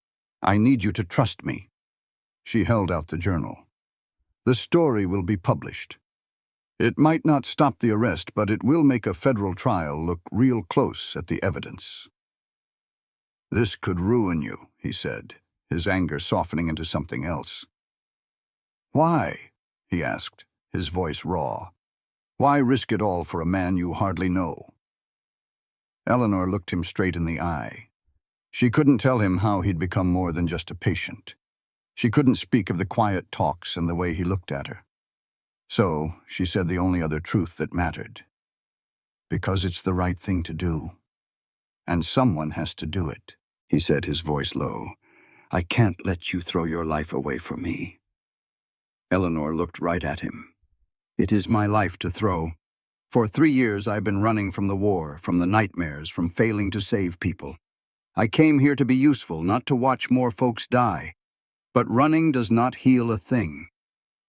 I need you to trust me. She held out the journal. The story will be published. It might not stop the arrest, but it will make a federal trial look real close at the evidence. This could ruin you, he said, his anger softening into something else. Why? He asked, his voice raw. Why risk it all for a man you hardly know? Eleanor looked him straight in the eye. She couldn't tell him how he'd become more than just a patient. She couldn't speak of the quiet talks and the way he looked at her. So she said the only other truth that mattered. Because it's the right thing to do. And someone has to do it, he said, his voice low. I can't let you throw your life away for me. Eleanor looked right at him. It is my life to throw. For 3 years I've been running from the war, from the nightmares, from failing to save people. I came here to be useful, not to watch more folks die. But running does not heal a thing.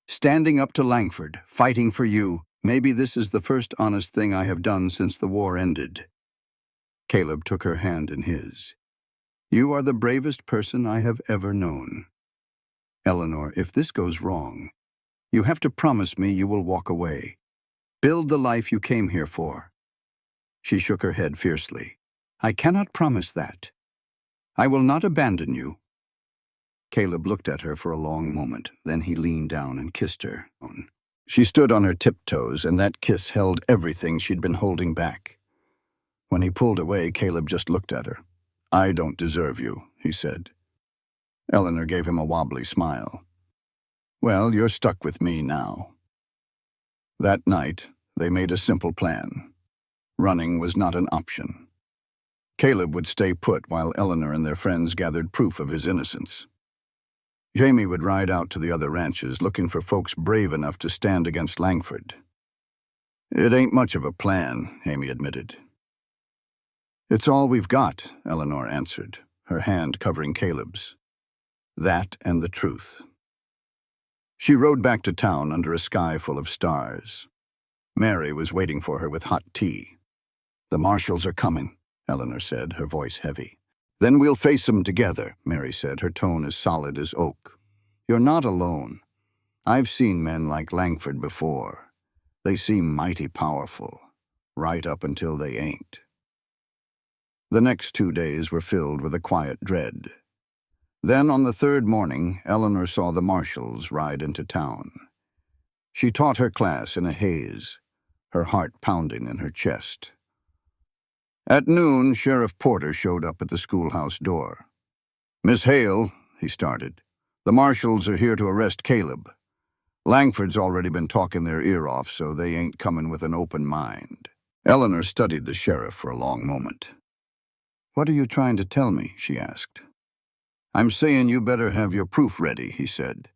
Standing up to Langford, fighting for you, maybe this is the first honest thing I have done since the war ended. Caleb took her hand in his. You are the bravest person I have ever known. Eleanor, if this goes wrong, you have to promise me you will walk away. Build the life you came here for. She shook her head fiercely. I cannot promise that. I will not abandon you. Caleb looked at her for a long moment. Then he leaned down and kissed her. She stood on her tiptoes, and that kiss held everything she'd been holding back. When he pulled away, Caleb just looked at her. I don't deserve you, he said. Eleanor gave him a wobbly smile. Well, you're stuck with me now. That night, they made a simple plan. Running was not an option. Caleb would stay put while Eleanor and their friends gathered proof of his innocence. Jamie would ride out to the other ranches looking for folks brave enough to stand against Langford. It ain't much of a plan, Amy admitted. It's all we've got, Eleanor answered, her hand covering Caleb's. That and the truth. She rode back to town under a sky full of stars. Mary was waiting for her with hot tea. The marshals are coming, Eleanor said, her voice heavy. Then we'll face them together, Mary said, her tone as solid as oak. You're not alone. I've seen men like Langford before. They seem mighty powerful, right up until they ain't. The next 2 days were filled with a quiet dread. Then, on the third morning, Eleanor saw the marshals ride into town. She taught her class in a haze, her heart pounding in her chest. At noon, Sheriff Porter showed up at the schoolhouse door. Miss Hale, he started, the marshals are here to arrest Caleb. Langford's already been talking their ear off, so they ain't coming with an open mind. Eleanor studied the sheriff for a long moment. What are you trying to tell me? She asked. I'm saying you better have your proof ready, he said.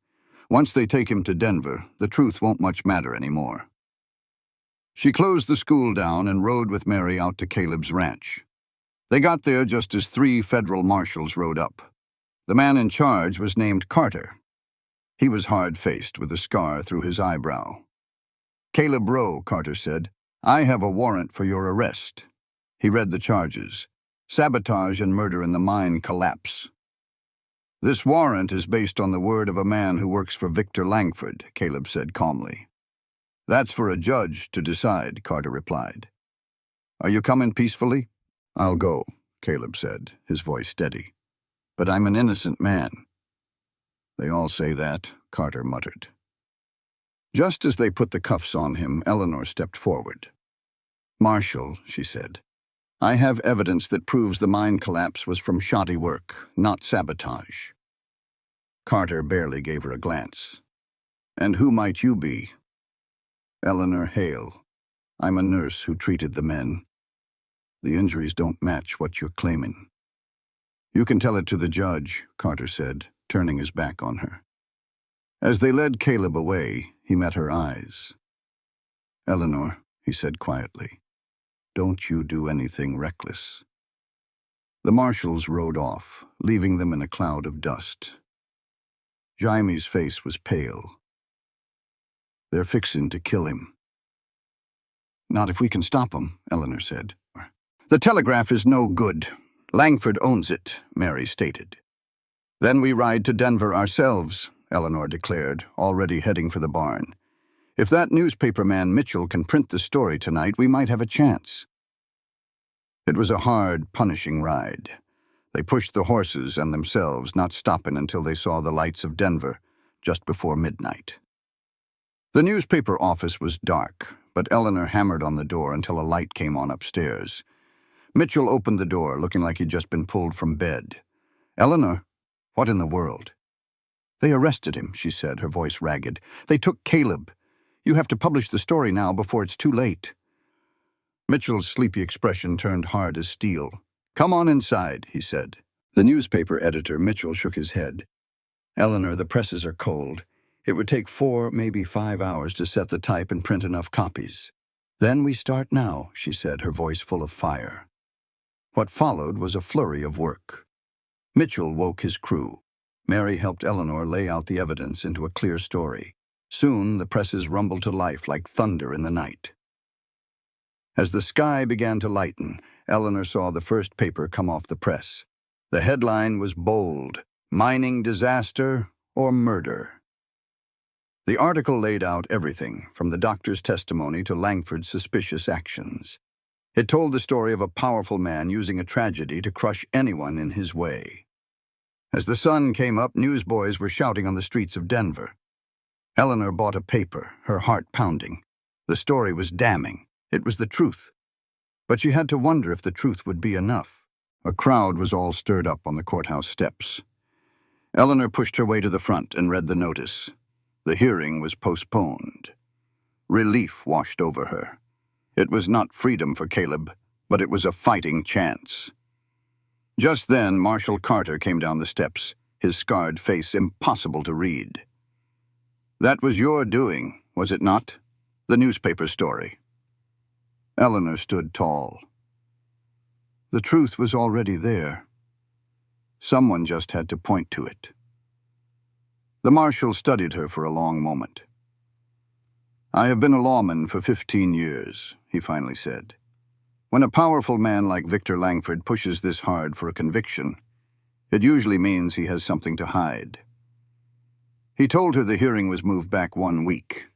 Once they take him to Denver, the truth won't much matter anymore. She closed the school down and rode with Mary out to Caleb's ranch. They got there just as 3 federal marshals rode up. The man in charge was named Carter. He was hard-faced with a scar through his eyebrow. Caleb Rowe, Carter said, I have a warrant for your arrest. He read the charges. Sabotage and murder in the mine collapse. This warrant is based on the word of a man who works for Victor Langford, Caleb said calmly. That's for a judge to decide, Carter replied. Are you coming peacefully? I'll go, Caleb said, his voice steady. But I'm an innocent man. They all say that, Carter muttered. Just as they put the cuffs on him, Eleanor stepped forward. Marshal, she said, I have evidence that proves the mine collapse was from shoddy work, not sabotage. Carter barely gave her a glance. And who might you be? Eleanor Hale. I'm a nurse who treated the men. The injuries don't match what you're claiming. You can tell it to the judge, Carter said, turning his back on her. As they led Caleb away, he met her eyes. Eleanor, he said quietly, don't you do anything reckless. The marshals rode off, leaving them in a cloud of dust. Jaime's face was pale. They're fixing to kill him. Not if we can stop him, Eleanor said. The telegraph is no good. Langford owns it, Mary stated. Then we ride to Denver ourselves, Eleanor declared, already heading for the barn. If that newspaper man Mitchell can print the story tonight, we might have a chance. It was a hard, punishing ride. They pushed the horses and themselves, not stopping until they saw the lights of Denver, just before midnight. The newspaper office was dark, but Eleanor hammered on the door until a light came on upstairs. Mitchell opened the door, looking like he'd just been pulled from bed. Eleanor, what in the world? They arrested him, she said, her voice ragged. They took Caleb. You have to publish the story now before it's too late. Mitchell's sleepy expression turned hard as steel. Come on inside, he said. The newspaper editor, Mitchell, shook his head. Eleanor, the presses are cold. It would take 4, maybe 5 hours to set the type and print enough copies. Then we start now, she said, her voice full of fire. What followed was a flurry of work. Mitchell woke his crew. Mary helped Eleanor lay out the evidence into a clear story. Soon the presses rumbled to life like thunder in the night. As the sky began to lighten, Eleanor saw the first paper come off the press. The headline was bold, Mining Disaster or Murder. The article laid out everything, from the doctor's testimony to Langford's suspicious actions. It told the story of a powerful man using a tragedy to crush anyone in his way. As the sun came up, newsboys were shouting on the streets of Denver. Eleanor bought a paper, her heart pounding. The story was damning. It was the truth. But she had to wonder if the truth would be enough. A crowd was all stirred up on the courthouse steps. Eleanor pushed her way to the front and read the notice. The hearing was postponed. Relief washed over her. It was not freedom for Caleb, but it was a fighting chance. Just then, Marshal Carter came down the steps, his scarred face impossible to read. "That was your doing, was it not? The newspaper story." Eleanor stood tall. The truth was already there. Someone just had to point to it. The marshal studied her for a long moment. "I have been a lawman for 15 years, he finally said. "When a powerful man like Victor Langford pushes this hard for a conviction, it usually means he has something to hide." He told her the hearing was moved back 1 week.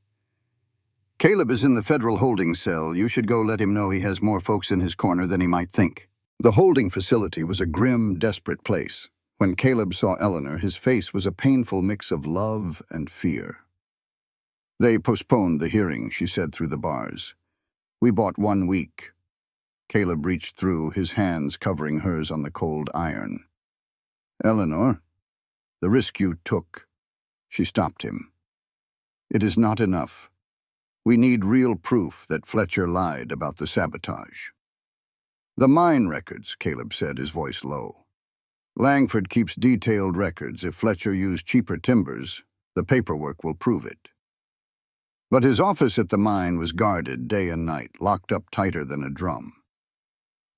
"Caleb is in the federal holding cell. You should go let him know he has more folks in his corner than he might think." The holding facility was a grim, desperate place. When Caleb saw Eleanor, his face was a painful mix of love and fear. "They postponed the hearing," she said through the bars. "We bought 1 week." Caleb reached through, his hands covering hers on the cold iron. "Eleanor, the risk you took." She stopped him. "It is not enough. We need real proof that Fletcher lied about the sabotage." "The mine records," Caleb said, his voice low. "Langford keeps detailed records. If Fletcher used cheaper timbers, the paperwork will prove it." But his office at the mine was guarded day and night, locked up tighter than a drum.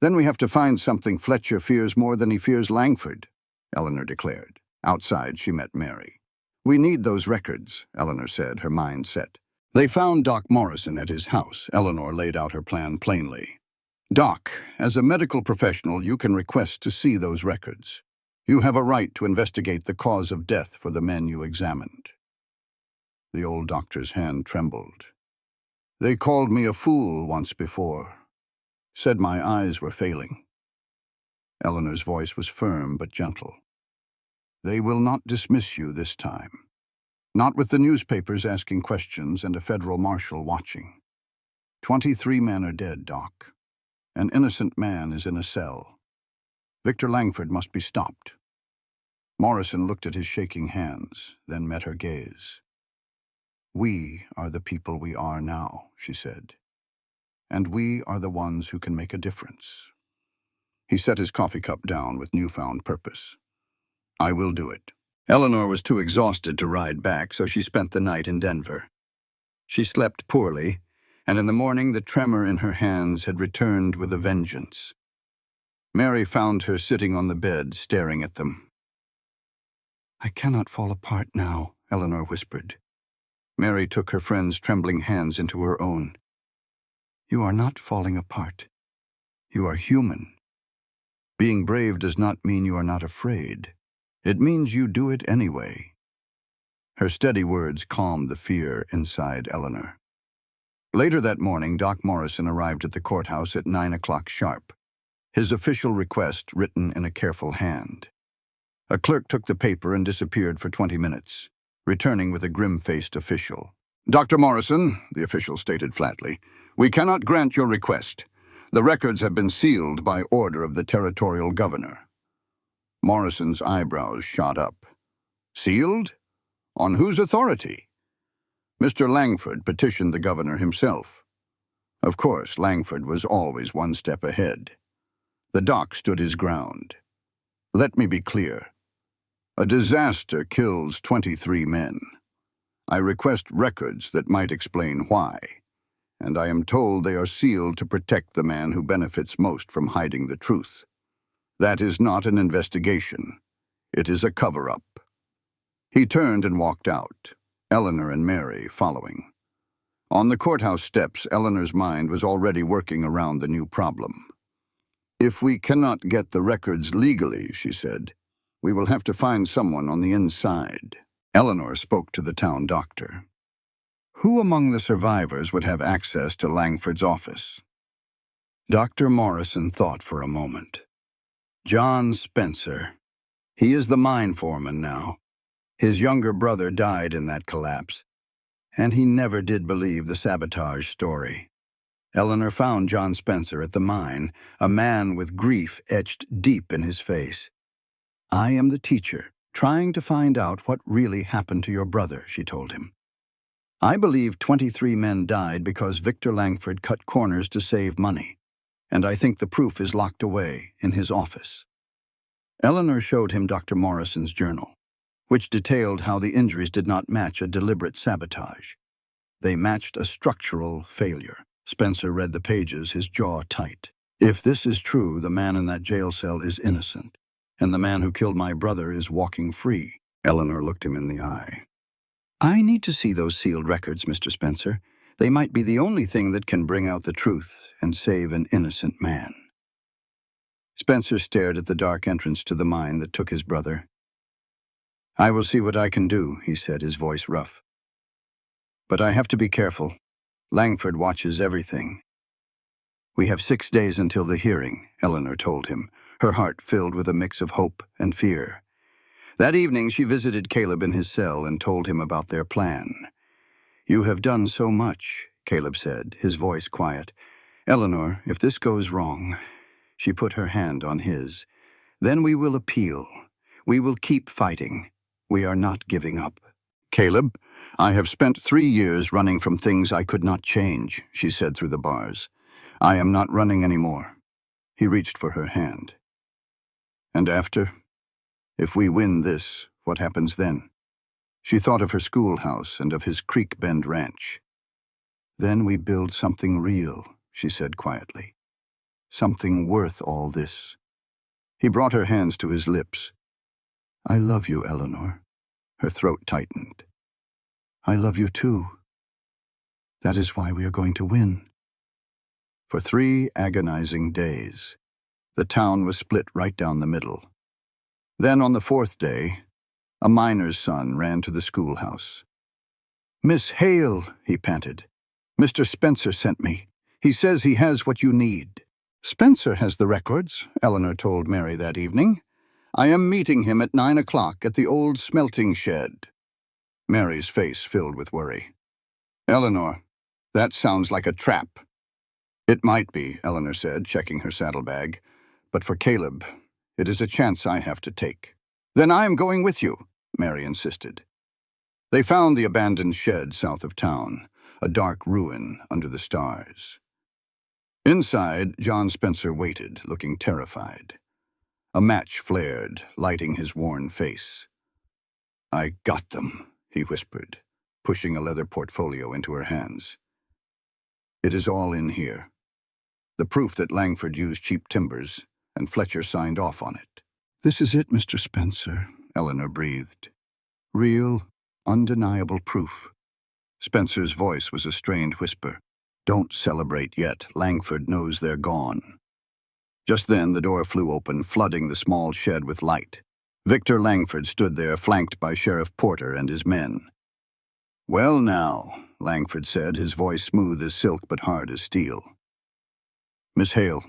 "Then we have to find something Fletcher fears more than he fears Langford," Eleanor declared. Outside, she met Mary. "We need those records," Eleanor said, her mind set. They found Doc Morrison at his house. Eleanor laid out her plan plainly. "Doc, as a medical professional, you can request to see those records. You have a right to investigate the cause of death for the men you examined." The old doctor's hand trembled. "They called me a fool once before. Said my eyes were failing." Eleanor's voice was firm but gentle. "They will not dismiss you this time. Not with the newspapers asking questions and a federal marshal watching. 23 men are dead, Doc. An innocent man is in a cell. Victor Langford must be stopped." Morrison looked at his shaking hands, then met her gaze. "We are the people we are now," she said. "And we are the ones who can make a difference." He set his coffee cup down with newfound purpose. "I will do it." Eleanor was too exhausted to ride back, so she spent the night in Denver. She slept poorly, and in the morning the tremor in her hands had returned with a vengeance. Mary found her sitting on the bed, staring at them. "I cannot fall apart now," Eleanor whispered. Mary took her friend's trembling hands into her own. "You are not falling apart. You are human. Being brave does not mean you are not afraid. It means you do it anyway." Her steady words calmed the fear inside Eleanor. Later that morning, Doc Morrison arrived at the courthouse at 9 o'clock sharp, his official request written in a careful hand. A clerk took the paper and disappeared for 20 minutes, returning with a grim-faced official. "Dr. Morrison," the official stated flatly, "we cannot grant your request. The records have been sealed by order of the territorial governor." Morrison's eyebrows shot up. "Sealed? On whose authority?" "Mr. Langford petitioned the governor himself." Of course, Langford was always one step ahead. The doc stood his ground. "Let me be clear. A disaster kills 23 men. I request records that might explain why, and I am told they are sealed to protect the man who benefits most from hiding the truth. That is not an investigation. It is a cover-up." He turned and walked out, Eleanor and Mary following. On the courthouse steps, Eleanor's mind was already working around the new problem. "If we cannot get the records legally," she said, "we will have to find someone on the inside." Eleanor spoke to the town doctor. Who among the survivors would have access to Langford's office? Dr. Morrison thought for a moment. John Spencer. He is the mine foreman now. His younger brother died in that collapse, and he never did believe the sabotage story. Eleanor found John Spencer at the mine, a man with grief etched deep in his face. "I am the teacher, trying to find out what really happened to your brother," she told him. "I believe 23 men died because Victor Langford cut corners to save money, and I think the proof is locked away in his office." Eleanor showed him Dr. Morrison's journal, which detailed how the injuries did not match a deliberate sabotage. They matched a structural failure. Spencer read the pages, his jaw tight. "If this is true, the man in that jail cell is innocent, and the man who killed my brother is walking free." Eleanor looked him in the eye. "I need to see those sealed records, Mr. Spencer. They might be the only thing that can bring out the truth and save an innocent man." Spencer stared at the dark entrance to the mine that took his brother. "I will see what I can do," he said, his voice rough. "But I have to be careful. Langford watches everything." "We have 6 days until the hearing," Eleanor told him, her heart filled with a mix of hope and fear. That evening she visited Caleb in his cell and told him about their plan. "You have done so much," Caleb said, his voice quiet. "Eleanor, if this goes wrong—" She put her hand on his. "Then we will appeal. We will keep fighting. We are not giving up." "Caleb, I have spent 3 years running from things I could not change," she said through the bars. "I am not running anymore." He reached for her hand. "And after? If we win this, what happens then?" She thought of her schoolhouse and of his Creek Bend ranch. "Then we build something real," she said quietly. "Something worth all this." He brought her hands to his lips. "I love you, Eleanor." Her throat tightened. "I love you too. That is why we are going to win." For 3 agonizing days, the town was split right down the middle. Then on the 4th day, a miner's son ran to the schoolhouse. "Miss Hale," he panted. "Mr. Spencer sent me. He says he has what you need." "Spencer has the records," Eleanor told Mary that evening. "I am meeting him at 9 o'clock at the old smelting shed." Mary's face filled with worry. "Eleanor, that sounds like a trap." "It might be," Eleanor said, checking her saddlebag. "But for Caleb, it is a chance I have to take." "Then I am going with you," Mary insisted. They found the abandoned shed south of town, a dark ruin under the stars. Inside, John Spencer waited, looking terrified. A match flared, lighting his worn face. "I got them," he whispered, pushing a leather portfolio into her hands. "It is all in here. The proof that Langford used cheap timbers, and Fletcher signed off on it." "This is it, Mr. Spencer," Eleanor breathed. "Real, undeniable proof." Spencer's voice was a strained whisper. "Don't celebrate yet. Langford knows they're gone." Just then the door flew open, flooding the small shed with light. Victor Langford stood there, flanked by Sheriff Porter and his men. "Well now," Langford said, his voice smooth as silk but hard as steel. "Miss Hale,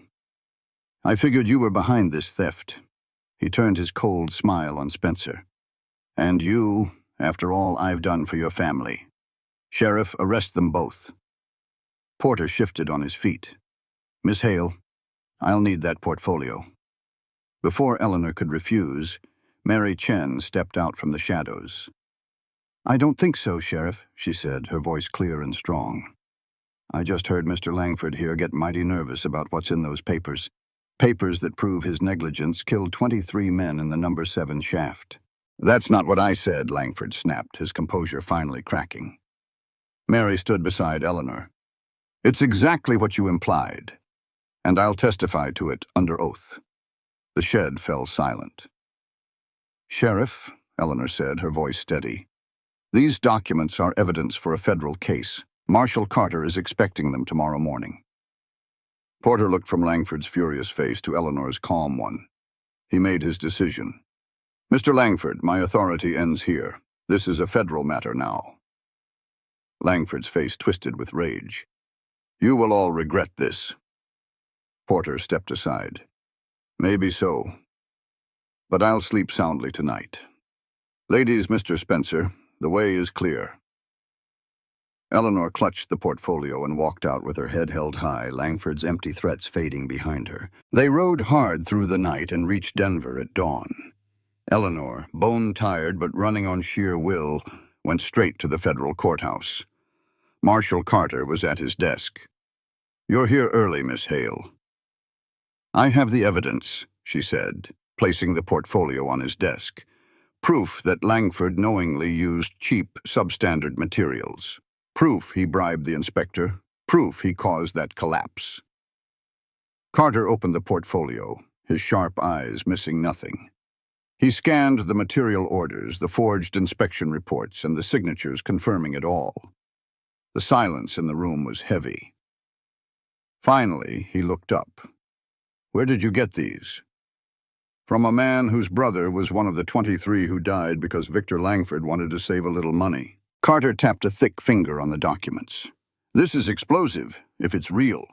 I figured you were behind this theft." He turned his cold smile on Spencer. "And you, after all I've done for your family. Sheriff, arrest them both." Porter shifted on his feet. "Miss Hale, I'll need that portfolio." Before Eleanor could refuse, Mary Chen stepped out from the shadows. "I don't think so, Sheriff," she said, her voice clear and strong. "I just heard Mr. Langford here get mighty nervous about what's in those papers. Papers that prove his negligence killed 23 men in the number 7 shaft." "That's not what I said," Langford snapped, his composure finally cracking. Mary stood beside Eleanor. "It's exactly what you implied, and I'll testify to it under oath." The shed fell silent. "Sheriff," Eleanor said, her voice steady, "these documents are evidence for a federal case. Marshal Carter is expecting them tomorrow morning." Porter looked from Langford's furious face to Eleanor's calm one. He made his decision. "Mr. Langford, my authority ends here. This is a federal matter now." Langford's face twisted with rage. "You will all regret this." Porter stepped aside. Maybe so, but I'll sleep soundly tonight. Ladies, Mr. Spencer, the way is clear. Eleanor clutched the portfolio and walked out with her head held high, Langford's empty threats fading behind her. They rode hard through the night and reached Denver at dawn. Eleanor, bone-tired but running on sheer will, went straight to the federal courthouse. Marshal Carter was at his desk. "You're here early, Miss Hale." "I have the evidence," she said, placing the portfolio on his desk. "Proof that Langford knowingly used cheap, substandard materials. Proof he bribed the inspector. Proof he caused that collapse." Carter opened the portfolio, his sharp eyes missing nothing. He scanned the material orders, the forged inspection reports, and the signatures confirming it all. The silence in the room was heavy. Finally, he looked up. "Where did you get these?" "From a man whose brother was one of the 23 who died because Victor Langford wanted to save a little money." Carter tapped a thick finger on the documents. "This is explosive, if it's real."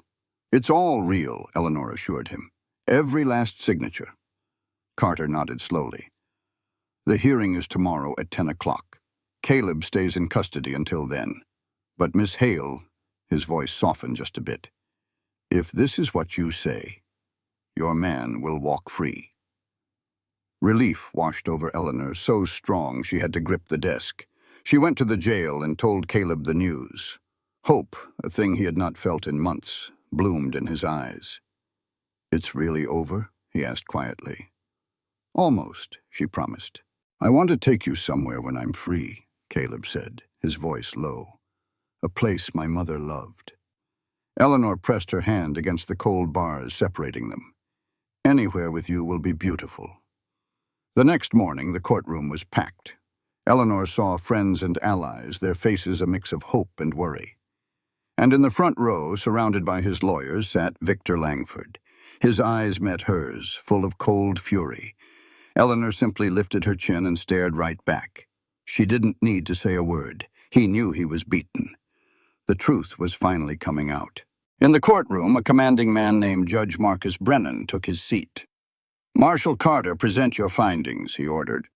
"It's all real," Eleanor assured him. "Every last signature." Carter nodded slowly. "The hearing is tomorrow at 10 o'clock. Caleb stays in custody until then. But Miss Hale," his voice softened just a bit, "if this is what you say, your man will walk free." Relief washed over Eleanor, so strong she had to grip the desk. She went to the jail and told Caleb the news. Hope, a thing he had not felt in months, bloomed in his eyes. "It's really over?" he asked quietly. "Almost," she promised. "I want to take you somewhere when I'm free," Caleb said, his voice low. "A place my mother loved." Eleanor pressed her hand against the cold bars separating them. "Anywhere with you will be beautiful." The next morning, the courtroom was packed. Eleanor saw friends and allies, their faces a mix of hope and worry. And in the front row, surrounded by his lawyers, sat Victor Langford. His eyes met hers, full of cold fury. Eleanor simply lifted her chin and stared right back. She didn't need to say a word. He knew he was beaten. The truth was finally coming out. In the courtroom, a commanding man named Judge Marcus Brennan took his seat. "Marshal Carter, present your findings," he ordered.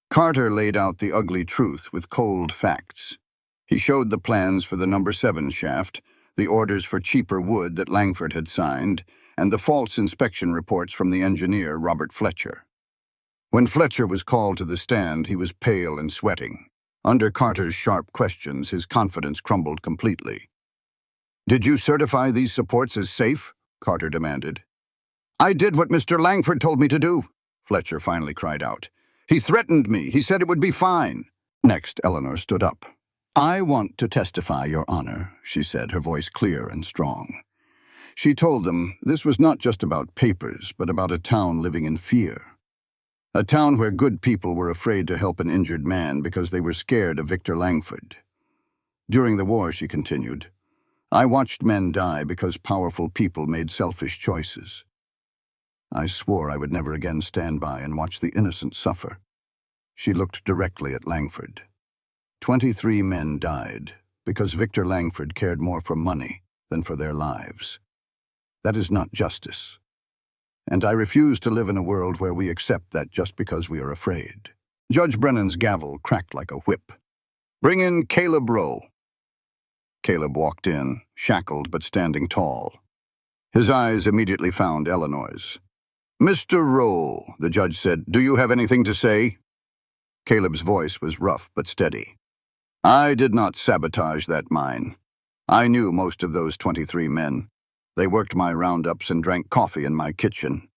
Carter laid out the ugly truth with cold facts. He showed the plans for the number 7 shaft, the orders for cheaper wood that Langford had signed, and the false inspection reports from the engineer, Robert Fletcher. When Fletcher was called to the stand, he was pale and sweating. Under Carter's sharp questions, his confidence crumbled completely. "Did you certify these supports as safe?" Carter demanded. "I did what Mr. Langford told me to do," Fletcher finally cried out. "He threatened me. He said it would be fine." Next, Eleanor stood up. "I want to testify, Your Honor," she said, her voice clear and strong. She told them this was not just about papers, but about a town living in fear. A town where good people were afraid to help an injured man because they were scared of Victor Langford. "During the war," she continued, "I watched men die because powerful people made selfish choices. I swore I would never again stand by and watch the innocent suffer." She looked directly at Langford. 23 men died because Victor Langford cared more for money than for their lives. That is not justice. And I refuse to live in a world where we accept that just because we are afraid. Judge Brennan's gavel cracked like a whip. "Bring in Caleb Rowe." Caleb walked in, shackled but standing tall. His eyes immediately found Eleanor's. "Mr. Rowe," the judge said, "do you have anything to say?" Caleb's voice was rough but steady. "I did not sabotage that mine. I knew most of those 23 men. They worked my roundups and drank coffee in my kitchen."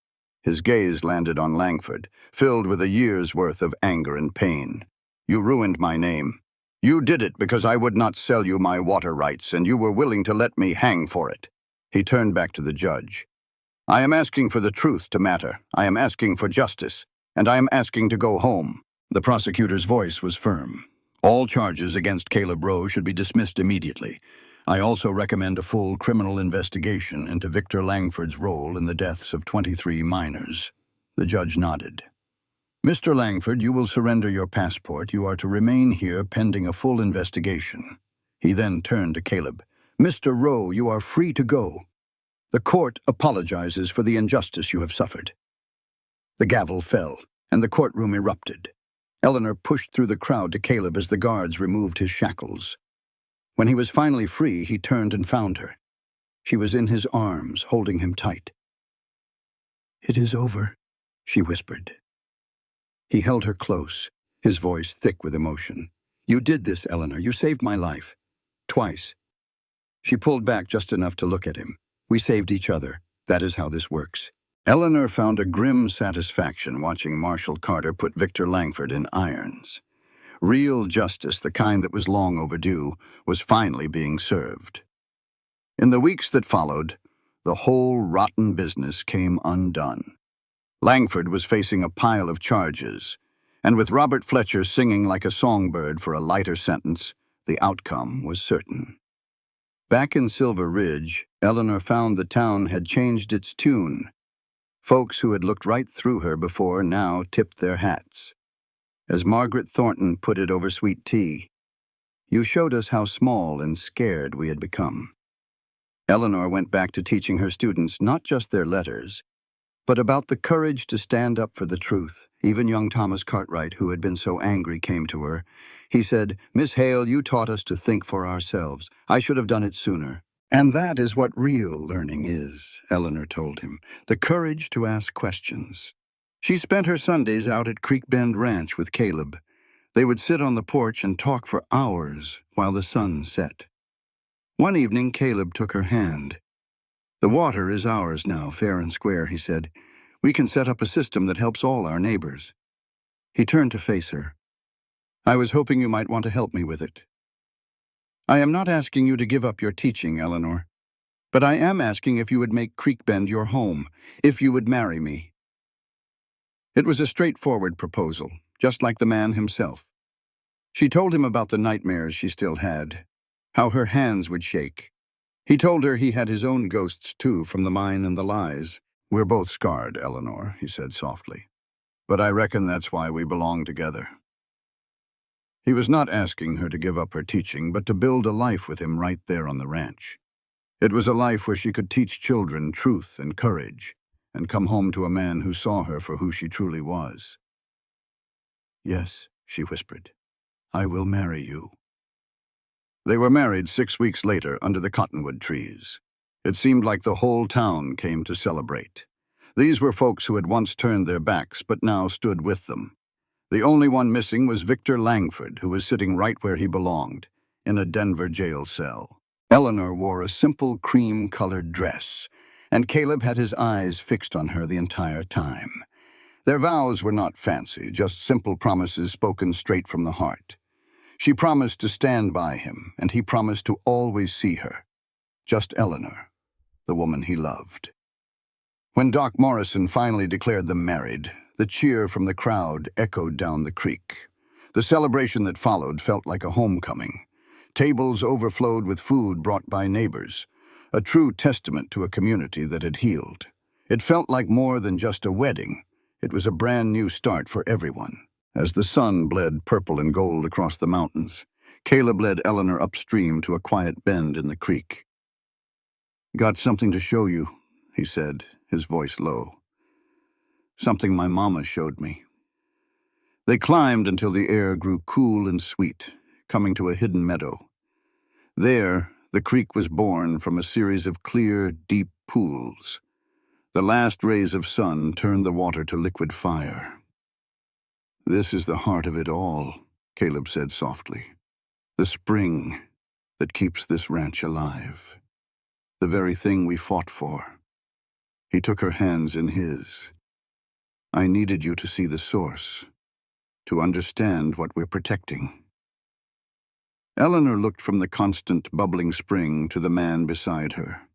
His gaze landed on Langford, filled with a year's worth of anger and pain. "You ruined my name. You did it because I would not sell you my water rights, and you were willing to let me hang for it." He turned back to the judge. "I am asking for the truth to matter. I am asking for justice, and I am asking to go home." The prosecutor's voice was firm. "All charges against Caleb Rowe should be dismissed immediately. I also recommend a full criminal investigation into Victor Langford's role in the deaths of 23 minors." The judge nodded. "Mr. Langford, you will surrender your passport. You are to remain here pending a full investigation." He then turned to Caleb. "Mr. Rowe, you are free to go." The court apologizes for the injustice you have suffered." The gavel fell, and the courtroom erupted. Eleanor pushed through the crowd to Caleb as the guards removed his shackles. When he was finally free, he turned and found her. She was in his arms, holding him tight. "It is over," she whispered. He held her close, his voice thick with emotion. "You did this, Eleanor. You saved my life. Twice." She pulled back just enough to look at him. "We saved each other. That is how this works." Eleanor found a grim satisfaction watching Marshal Carter put Victor Langford in irons. Real justice, the kind that was long overdue, was finally being served. In the weeks that followed, the whole rotten business came undone. Langford was facing a pile of charges, and with Robert Fletcher singing like a songbird for a lighter sentence, the outcome was certain. Back in Silver Ridge, Eleanor found the town had changed its tune. Folks who had looked right through her before now tipped their hats. As Margaret Thornton put it over sweet tea, "You showed us how small and scared we had become." Eleanor went back to teaching her students not just their letters, but about the courage to stand up for the truth. Even young Thomas Cartwright, who had been so angry, came to her. He said, "Miss Hale, you taught us to think for ourselves. I should have done it sooner." "And that is what real learning is," Eleanor told him, "the courage to ask questions." She spent her Sundays out at Creek Bend Ranch with Caleb. They would sit on the porch and talk for hours while the sun set. One evening, Caleb took her hand. "The water is ours now, fair and square," he said. "We can set up a system that helps all our neighbors." He turned to face her. "I was hoping you might want to help me with it." "I am not asking you to give up your teaching, Eleanor, but I am asking if you would make Creek Bend your home, if you would marry me." It was a straightforward proposal, just like the man himself. She told him about the nightmares she still had, how her hands would shake. He told her he had his own ghosts, too, from the mine and the lies. "We're both scarred, Eleanor," he said softly. "But I reckon that's why we belong together." He was not asking her to give up her teaching, but to build a life with him right there on the ranch. It was a life where she could teach children truth and courage, and come home to a man who saw her for who she truly was. "Yes," she whispered, "I will marry you." They were married 6 weeks later under the cottonwood trees. It seemed like the whole town came to celebrate. These were folks who had once turned their backs but now stood with them. The only one missing was Victor Langford, who was sitting right where he belonged, in a Denver jail cell. Eleanor wore a simple cream-colored dress, and Caleb had his eyes fixed on her the entire time. Their vows were not fancy, just simple promises spoken straight from the heart. She promised to stand by him, and he promised to always see her. Just Eleanor, the woman he loved. When Doc Morrison finally declared them married, the cheer from the crowd echoed down the creek. The celebration that followed felt like a homecoming. Tables overflowed with food brought by neighbors, a true testament to a community that had healed. It felt like more than just a wedding. It was a brand new start for everyone. As the sun bled purple and gold across the mountains, Caleb led Eleanor upstream to a quiet bend in the creek. "Got something to show you," he said, his voice low. "Something my mama showed me." They climbed until the air grew cool and sweet, coming to a hidden meadow. There, the creek was born from a series of clear, deep pools. The last rays of sun turned the water to liquid fire. "This is the heart of it all," Caleb said softly. "The spring that keeps this ranch alive. The very thing we fought for." He took her hands in his. "I needed you to see the source, to understand what we're protecting." Eleanor looked from the constant bubbling spring to the man beside her.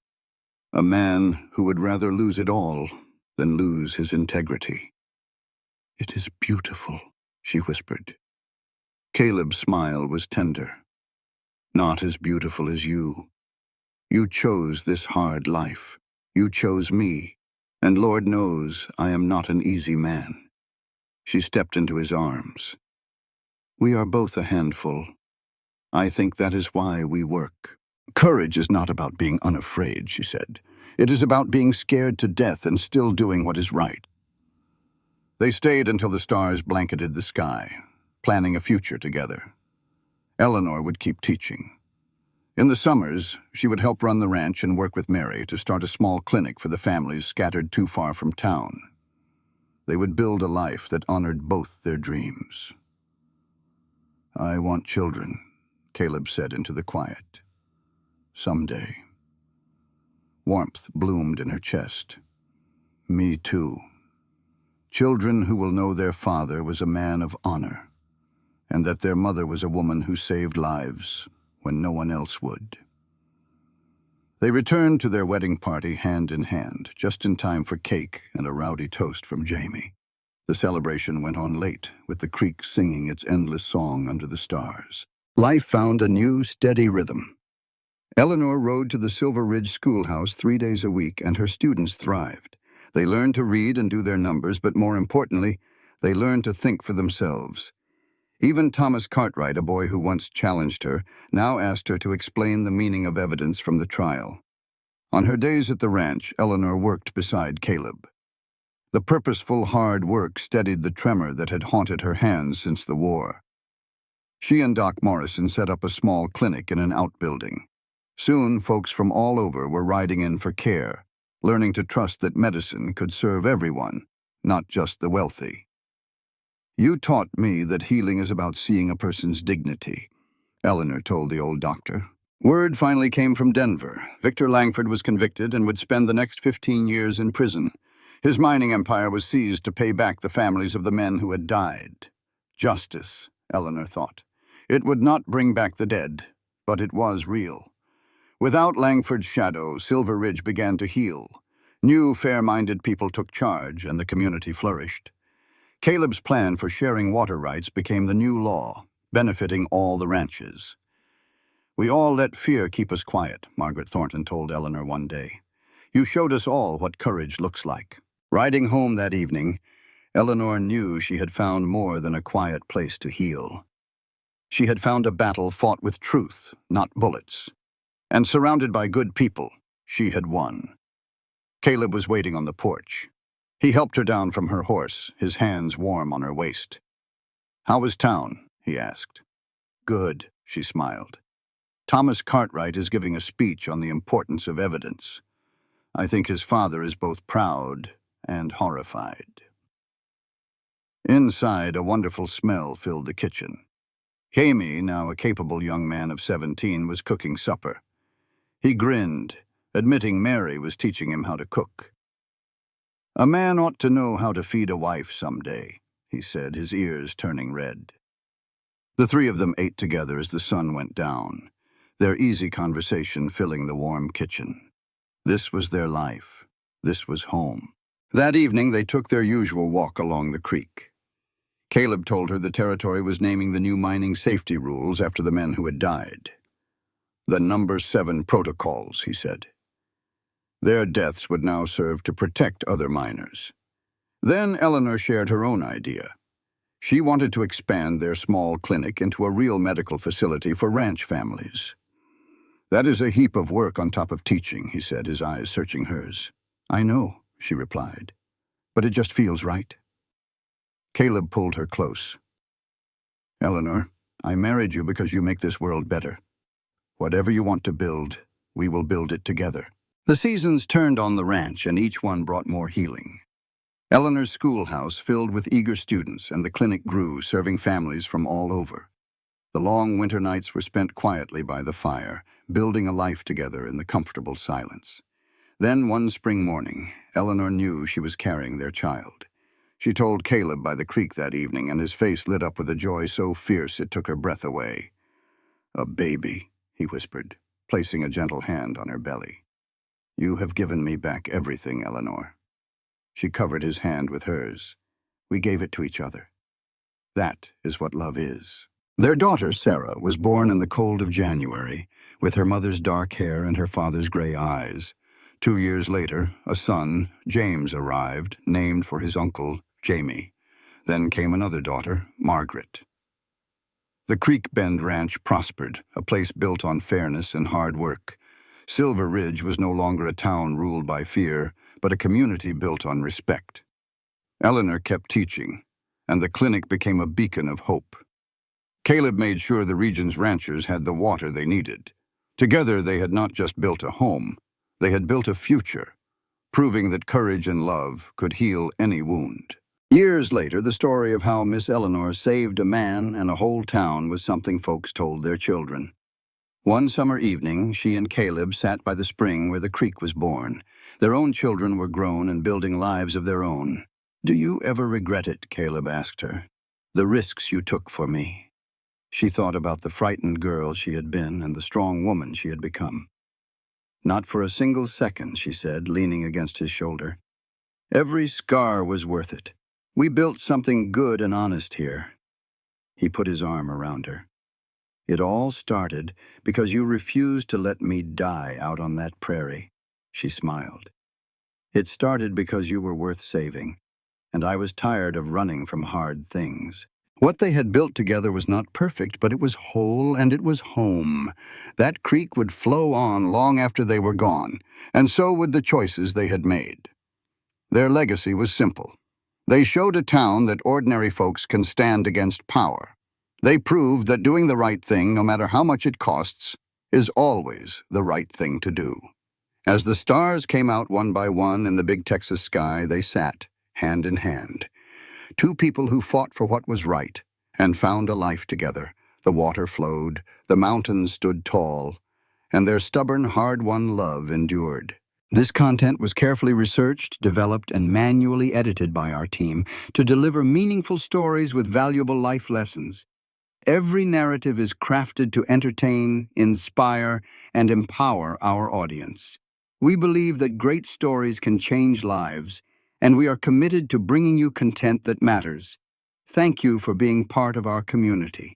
A man who would rather lose it all than lose his integrity. "It is beautiful," she whispered. Caleb's smile was tender. "Not as beautiful as you. You chose this hard life. You chose me. And Lord knows I am not an easy man." She stepped into his arms. "We are both a handful. I think that is why we work." "Courage is not about being unafraid," she said. It is about being scared to death and still doing what is right. They stayed until the stars blanketed the sky, planning a future together. Eleanor would keep teaching. In the summers, she would help run the ranch and work with Mary to start a small clinic for the families scattered too far from town. They would build a life that honored both their dreams. "I want children," Caleb said into the quiet. "Someday." Warmth bloomed in her chest. "Me too. Children who will know their father was a man of honor, and that their mother was a woman who saved lives when no one else would." They returned to their wedding party hand in hand, just in time for cake and a rowdy toast from Jamie. The celebration went on late, with the creek singing its endless song under the stars. Life found a new, steady rhythm. Eleanor rode to the Silver Ridge schoolhouse 3 days a week, and her students thrived. They learned to read and do their numbers, but more importantly, they learned to think for themselves. Even Thomas Cartwright, a boy who once challenged her, now asked her to explain the meaning of evidence from the trial. On her days at the ranch, Eleanor worked beside Caleb. The purposeful, hard work steadied the tremor that had haunted her hands since the war. She and Doc Morrison set up a small clinic in an outbuilding. Soon, folks from all over were riding in for care, learning to trust that medicine could serve everyone, not just the wealthy. "You taught me that healing is about seeing a person's dignity," Eleanor told the old doctor. Word finally came from Denver. Victor Langford was convicted and would spend the next 15 years in prison. His mining empire was seized to pay back the families of the men who had died. Justice, Eleanor thought. It would not bring back the dead, but it was real. Without Langford's shadow, Silver Ridge began to heal. New, fair-minded people took charge, and the community flourished. Caleb's plan for sharing water rights became the new law, benefiting all the ranches. "We all let fear keep us quiet," Margaret Thornton told Eleanor one day. "You showed us all what courage looks like." Riding home that evening, Eleanor knew she had found more than a quiet place to heal. She had found a battle fought with truth, not bullets. And surrounded by good people, she had won. Caleb was waiting on the porch. He helped her down from her horse, his hands warm on her waist. "How was town?" he asked. "Good," she smiled. "Thomas Cartwright is giving a speech on the importance of evidence. I think his father is both proud and horrified." Inside, a wonderful smell filled the kitchen. Jamie, now a capable young man of 17, was cooking supper. He grinned, admitting Mary was teaching him how to cook. "A man ought to know how to feed a wife someday," he said, his ears turning red. The three of them ate together as the sun went down, their easy conversation filling the warm kitchen. This was their life. This was home. That evening, they took their usual walk along the creek. Caleb told her the territory was naming the new mining safety rules after the men who had died. "The number 7 protocols," he said. Their deaths would now serve to protect other miners. Then Eleanor shared her own idea. She wanted to expand their small clinic into a real medical facility for ranch families. "That is a heap of work on top of teaching," he said, his eyes searching hers. "I know," she replied, "but it just feels right." Caleb pulled her close. "Eleanor, I married you because you make this world better. Whatever you want to build, we will build it together." The seasons turned on the ranch, and each one brought more healing. Eleanor's schoolhouse filled with eager students, and the clinic grew, serving families from all over. The long winter nights were spent quietly by the fire, building a life together in the comfortable silence. Then, one spring morning, Eleanor knew she was carrying their child. She told Caleb by the creek that evening, and his face lit up with a joy so fierce it took her breath away. "A baby," he whispered, placing a gentle hand on her belly. "You have given me back everything, Eleanor." She covered his hand with hers. "We gave it to each other. That is what love is." Their daughter, Sarah, was born in the cold of January, with her mother's dark hair and her father's gray eyes. 2 years later, a son, James, arrived, named for his uncle, Jamie. Then came another daughter, Margaret. The Creek Bend Ranch prospered, a place built on fairness and hard work. Silver Ridge was no longer a town ruled by fear, but a community built on respect. Eleanor kept teaching, and the clinic became a beacon of hope. Caleb made sure the region's ranchers had the water they needed. Together, they had not just built a home, they had built a future, proving that courage and love could heal any wound. Years later, the story of how Miss Eleanor saved a man and a whole town was something folks told their children. One summer evening, she and Caleb sat by the spring where the creek was born. Their own children were grown and building lives of their own. "Do you ever regret it?" Caleb asked her. "The risks you took for me." She thought about the frightened girl she had been and the strong woman she had become. "Not for a single second," she said, leaning against his shoulder. "Every scar was worth it. We built something good and honest here." He put his arm around her. "It all started because you refused to let me die out on that prairie." She smiled. "It started because you were worth saving, and I was tired of running from hard things." What they had built together was not perfect, but it was whole and it was home. That creek would flow on long after they were gone, and so would the choices they had made. Their legacy was simple. They showed a town that ordinary folks can stand against power. They proved that doing the right thing, no matter how much it costs, is always the right thing to do. As the stars came out one by one in the big Texas sky, they sat, hand in hand. Two people who fought for what was right and found a life together. The water flowed, the mountains stood tall, and their stubborn, hard-won love endured. This content was carefully researched, developed, and manually edited by our team to deliver meaningful stories with valuable life lessons. Every narrative is crafted to entertain, inspire, and empower our audience. We believe that great stories can change lives, and we are committed to bringing you content that matters. Thank you for being part of our community.